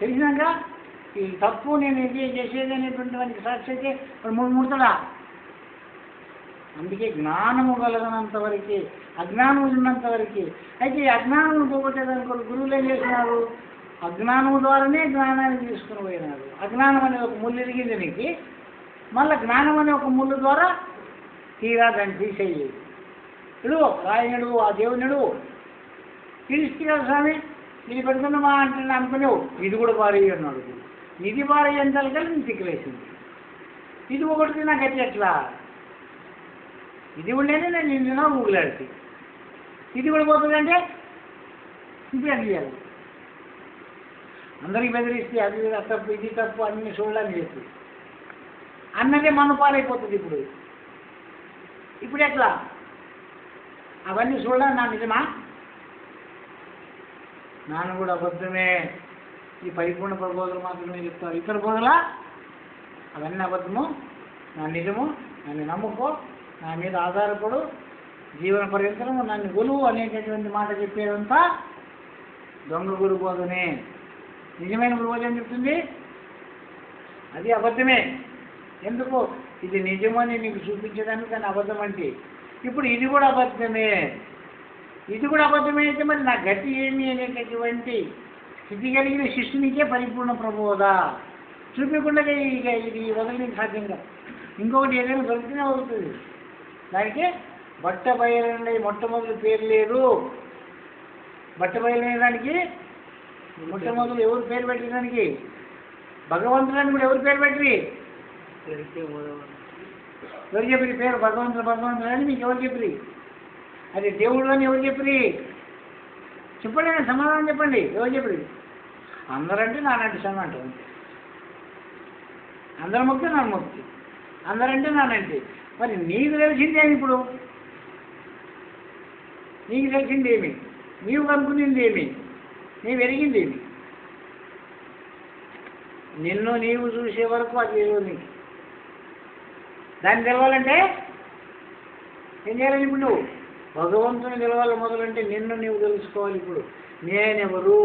తెలిసినాక ఈ తప్పు నేను ఇది చేసేది అనేటువంటి వానికి సాక్షి అయితే వాడు ముడతాడా? అందుకే జ్ఞానము కలగనంత వరకు అజ్ఞానం ఉన్నంత వరకు. అయితే ఈ అజ్ఞానం పోగొట్టేదానికి గురువులు ఏం చేసినారు? అజ్ఞానం ద్వారానే జ్ఞానాన్ని తీసుకుని పోయినారు. అజ్ఞానం అనే ఒక ముళ్ళు ఇరిగింది నీకు, మళ్ళీ జ్ఞానం అనే ఒక ముళ్ళు ద్వారా తీరా దాన్ని తీసేయి. ఇడువు రాయనుడు ఆ దేవునిడు తీరిస్తే కదా స్వామి ఇది పెడుతున్నామా అంటే అనుకునేవు ఇది కూడా భారీ అన్నాడు. ఇది భారీ అంతలు కలిసి నీకు తిక్కలేసింది. ఇది ఒకటి నాకు ఎట్లా ఇది ఉండేనే నేను నిన్న ఊగులాడితే ఇది కూడా పోతుందంటే ఇప్పుడు అది చేయాలి. అందరికి బెదిరిస్తే అది తప్పు ఇది తప్పు అన్ని చూడడానికి చెప్పి అన్నదే మనుపాలైపోతుంది. ఇప్పుడు ఎట్లా అవన్నీ చూడడానికి నా నిజమా? నాన్న కూడా అబద్ధమే. ఈ పరిపూర్ణ ప్రబోధలు మాత్రమే చెప్తారు. ఇతర బోధలా అవన్నీ అబద్ధము, నా నిజము, నన్ను నమ్ముకో, నా మీద ఆధారపడు, జీవన పర్యంతరము నన్ను గొలువు అనేటటువంటి మాట చెప్పేదంతా దొంగ గురు బోధనే. నిజమైన గురు బోధ ఏం చెప్తుంది? అది అబద్ధమే. ఎందుకు? ఇది నిజమని నీకు చూపించడానికి దాన్ని అబద్ధం అంటే. ఇప్పుడు ఇది కూడా అబద్ధమే. ఇది కూడా అబద్ధమే అయితే మరి నా గతి ఏమి అనేటటువంటి స్థితి కలిగిన శిష్యునికే పరిపూర్ణ ప్రబోధ చూపించకుండా ఇక ఇది వదలడానికి సాధ్యం కాదు. ఇంకొకటి ఏదైనా దొరికితే అవుతుంది. దానికి బట్ట బయలనే మొట్టమొదటి పేరు లేదు. బట్ట బయలనే దానికి మొట్టమొదలు ఎవరు పేరు పెట్టడానికి? భగవంతులని కూడా ఎవరు పేరు పెట్టి? ఎవరు చెప్పి పేరు? భగవంతుడు అని మీకు ఎవరు చెప్పి? అది దేవుడు అని ఎవరు చెప్పి? చెప్పండి, నేను సమాధానం చెప్పండి. ఎవరు చెప్పి? అందరంటే నానంటే సమానం అంటారు. అందరి ముక్తి నా ముక్తి, అందరంటే నానంటే. మరి నీకు తెలిసిందేమి? ఇప్పుడు నీకు తెలిసిందేమి? నీవు కనుక్కునింది ఏమి? నీవు ఎరిగింది ఏమి? నిన్ను నీవు చూసే వరకు అది తెలియదు నీకు. దాన్ని తెలవాలంటే ఏం చేయాలి? ఇప్పుడు నువ్వు భగవంతుని తెలవాలి. మొదలంటే నిన్ను నీవు తెలుసుకోవాలి. ఇప్పుడు నేనెవరు?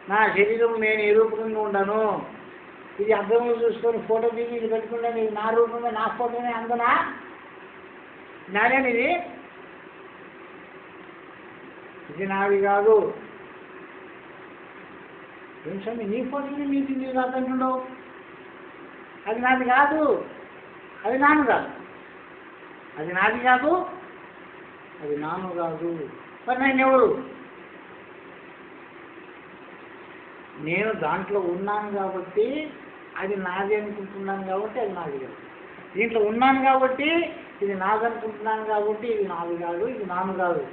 నా శరీరం నేను ఏ రూపంగా ఉన్నాను? ఇది అర్థంలో చూసుకొని ఫోటో దిగి ఇది పెట్టుకుంటాను. ఇది నా రూపమే, నా ఫోటోనే అందనా? నాదేనిది? ఇది నాది కాదు. ఏం స్వామి నీ ఫోటోని నీకు కాదంటుండవు? అది నాది కాదు, అది నాను కాదు. అది నాది కాదు, అది నాను కాదు. మరి నేను ఎవరు? నేను దాంట్లో ఉన్నాను కాబట్టి అది నాది అనుకుంటున్నాను కాబట్టి అది నాది కాదు. దీంట్లో ఉన్నాను కాబట్టి ఇది నాది అనుకుంటున్నాను కాబట్టి ఇది నాది కాదు, ఇది నాను కాదు.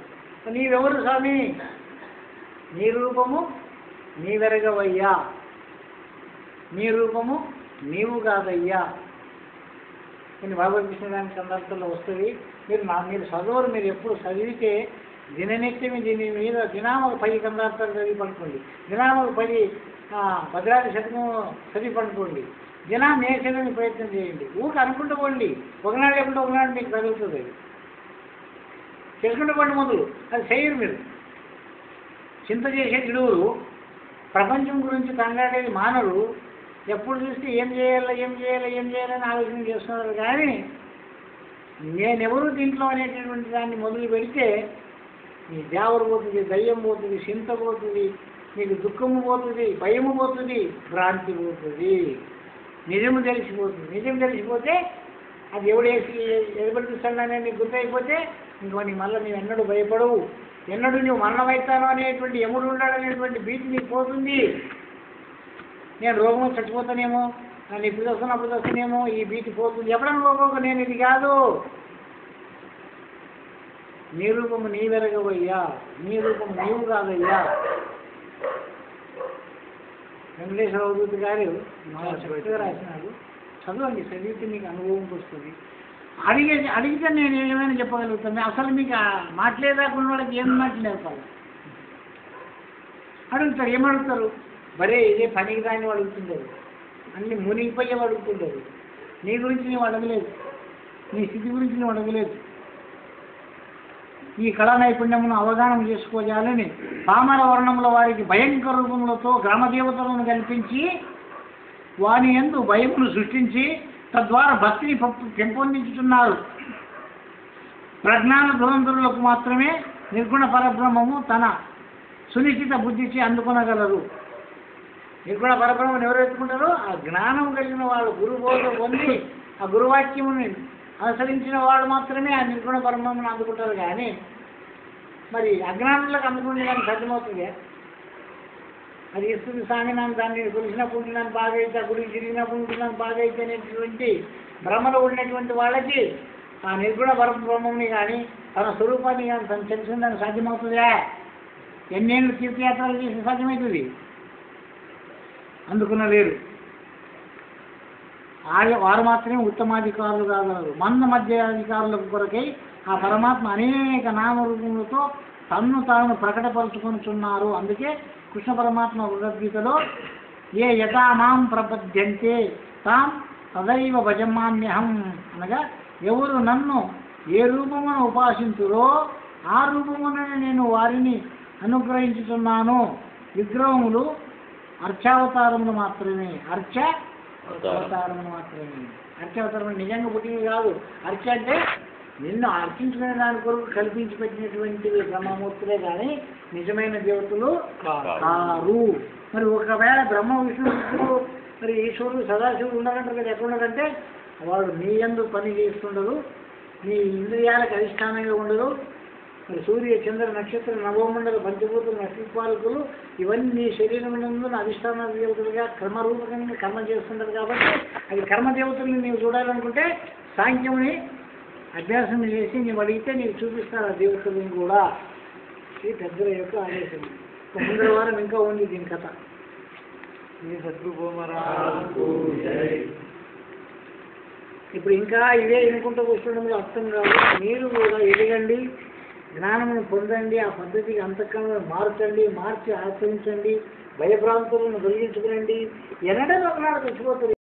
నీవెవరు స్వామి? నీ రూపము నీవెరగవయ్యా, నీ రూపము నీవు కాదయ్యా. కొన్ని భగవద్గీత దాని సందర్భంలో వస్తుంది. మీరు చదవరు. మీరు ఎప్పుడు చదివితే దిననిత్యం దీని మీద దినామకు 10 కందార్థాలు చదివి పడుకోండి, దినామకు 10 భద్రాది శతకము చదివి పడుకోండి, దినం నేర్చడానికి ప్రయత్నం చేయండి. ఊరికి అనుకుంటూ పోండి. ఒకనాడు లేకుంటే ఒకనాడు మీకు తగులుతుంది. అది చేసుకుంటూ పోండి మొదలు. అది చేయరు మీరు. చింత చేసే గిడువులు ప్రపంచం గురించి కంగాడేది మానరు. ఎప్పుడు చూస్తే ఏం చేయాలని ఆలోచన చేస్తున్నారు. కానీ నేనెవరు దీంట్లో అనేటటువంటి దాన్ని మొదలు పెడితే నీ దేవరు పోతుంది, దయ్యం పోతుంది, చింత పోతుంది, నీకు దుఃఖము పోతుంది, భయము పోతుంది, భ్రాంతి పోతుంది, నిజము తెలిసిపోతుంది. నిజం తెలిసిపోతే అది ఎదుబడిస్తాడనే నీకు గుర్తయిపోతే ఇంకో నీ మళ్ళీ నీవు ఎన్నడూ భయపడవు. ఎన్నడూ నువ్వు మరణమవుతాను అనేటువంటి యముడు ఉండాలనేటువంటి భీతి నీకు పోతుంది. నేను రోగం చచ్చిపోతానేమో, నన్ను ఇప్పుడు వస్తానేమో, ఈ భీతి పోతుంది. ఎప్పుడన్నా రోగం నేను ఇది కాదు. నీ రూపము నీవెరగవయ్యా, నీ రూపము నీవు కాదయ్యా. వెంకటేశ్వర అవధూతి గారు చాలా చక్కగా రాసినారు. చదవండి, చదివితే మీకు అనుభవంకి వస్తుంది. అడిగితే నేను ఏమైనా చెప్పగలుగుతాను. అసలు మీకు మాట్లాడేదాకున్న వాళ్ళకి ఏం మాట్లాడేస్తారు? అడుగుతారు. ఏమడుగుతారు? బరే ఇదే పనికి దాన్ని అడుగుతుంటారు, అన్ని మునిగిపోయే అడుగుతుంటారు. నీ గురించి నువ్వు అడగలేదు, నీ స్థితి గురించి నువ్వు అడగలేదు. ఈ కళా నైపుణ్యమును అవగాహన చేసుకోవాలని పామర వర్ణముల వారికి భయంకర రూపములతో గ్రామదేవతలను కల్పించి వాని యందు భయమును సృష్టించి తద్వారా భక్తిని పెంపొందించుతున్నారు. ప్రజ్ఞాన ధురంధరులకు మాత్రమే నిర్గుణ పరబ్రహ్మము తన సునిశ్చిత బుద్ధిచి అందుకొనగలరు. నిర్గుణ పరబ్రహ్మను ఎవరు ఎత్తుకుంటారో ఆ జ్ఞానం కలిగిన వాళ్ళు, గురుబోధ పొంది ఆ గురువాక్యముని అనుసరించిన వాడు మాత్రమే ఆ నిర్గుణ పరబ్రహ్మను అందుకుంటారు. కానీ మరి అజ్ఞానులకు అందుకుంటే దానికి సాధ్యమవుతుంది. అది ఇస్తుంది సాగినాను, దాన్ని గురించినప్పుడు నన్ను బాగా అయితే, గురించి తిరిగినప్పుడు నన్ను బాగా అయితే అనేటువంటి భ్రమలో ఉన్నటువంటి వాళ్ళకి ఆ నిర్గుణ పరబ్రహ్మని కానీ తన స్వరూపాన్ని తను తెలుసుకుందని సాధ్యమవుతుందా? ఎన్నేళ్ళు తీర్థయాత్రలు చేసి సాధ్యమవుతుంది? అందుకున్న లేరు. వారు మాత్రమే ఉత్తమాధికారులు కాగలరు. మంద మధ్యాధికారులకు కొరకై ఆ పరమాత్మ అనేక నామరూపములతో తన్ను తాను ప్రకటపరుచుకొనుచున్నారు. అందుకే కృష్ణ పరమాత్మ భగవద్గీతలో ఏ యథా మాం ప్రపద్యంతే తాం తదైవ భజమామ్యహం అనగా, ఎవరు నన్ను ఏ రూపమును ఉపాసించురో ఆ రూపముననే నేను వారిని అనుగ్రహించుతున్నాను. విగ్రహములు అర్చావతారములు మాత్రమే. అర్చావతారములు మాత్రమే. అర్చావతారములు నిజంగా పుట్టినవి కాదు. అర్చ అంటే నిన్ను అర్చించుకునే దాని కొరకు కల్పించి పెట్టినటువంటి బ్రహ్మమూర్తులే కానీ నిజమైన దేవతలు కారు. మరి ఒకవేళ బ్రహ్మ విష్ణువు మరి ఈశ్వరుడు సదాశివుడు ఉన్నారంటారు కదా, ఎక్కడ ఉన్నారంటే వాడు నీ యందు పని చేస్తుండదు, నీ ఇంద్రియాలకు అధిష్టానంగా ఉండదు. మరి సూర్య చంద్ర నక్షత్ర నవమండల పంచభూతులు నక్షత్రాలకులు ఇవన్నీ శరీరం నందు అధిష్టాన దేవతలుగా కర్మరూపకంగా కర్మ చేస్తుంటారు. కాబట్టి అది కర్మదేవతల్ని నీవు చూడాలనుకుంటే సాంఖ్యముని అభ్యాసం చేసి నీవు అడిగితే నీకు చూపిస్తారు ఆ దేవతలను కూడా. ఈ పెద్దల యొక్క ఆదేశం. ముందర వారం ఇంకా ఉంది దీని కథ. ఇప్పుడు ఇంకా ఇవే ఎన్నుకుంటూ కూర్చోవడంలో అర్థం కాదు. మీరు కూడా ఎదగండి, జ్ఞానమును పొందండి, ఆ పద్ధతికి అంతకన్నా మార్చండి, మార్చి ఆచరించండి, భయభ్రాంతులను తొలగించుకునండి. ఎన్నడూ ఒకనాడు చచ్చిపోతారు.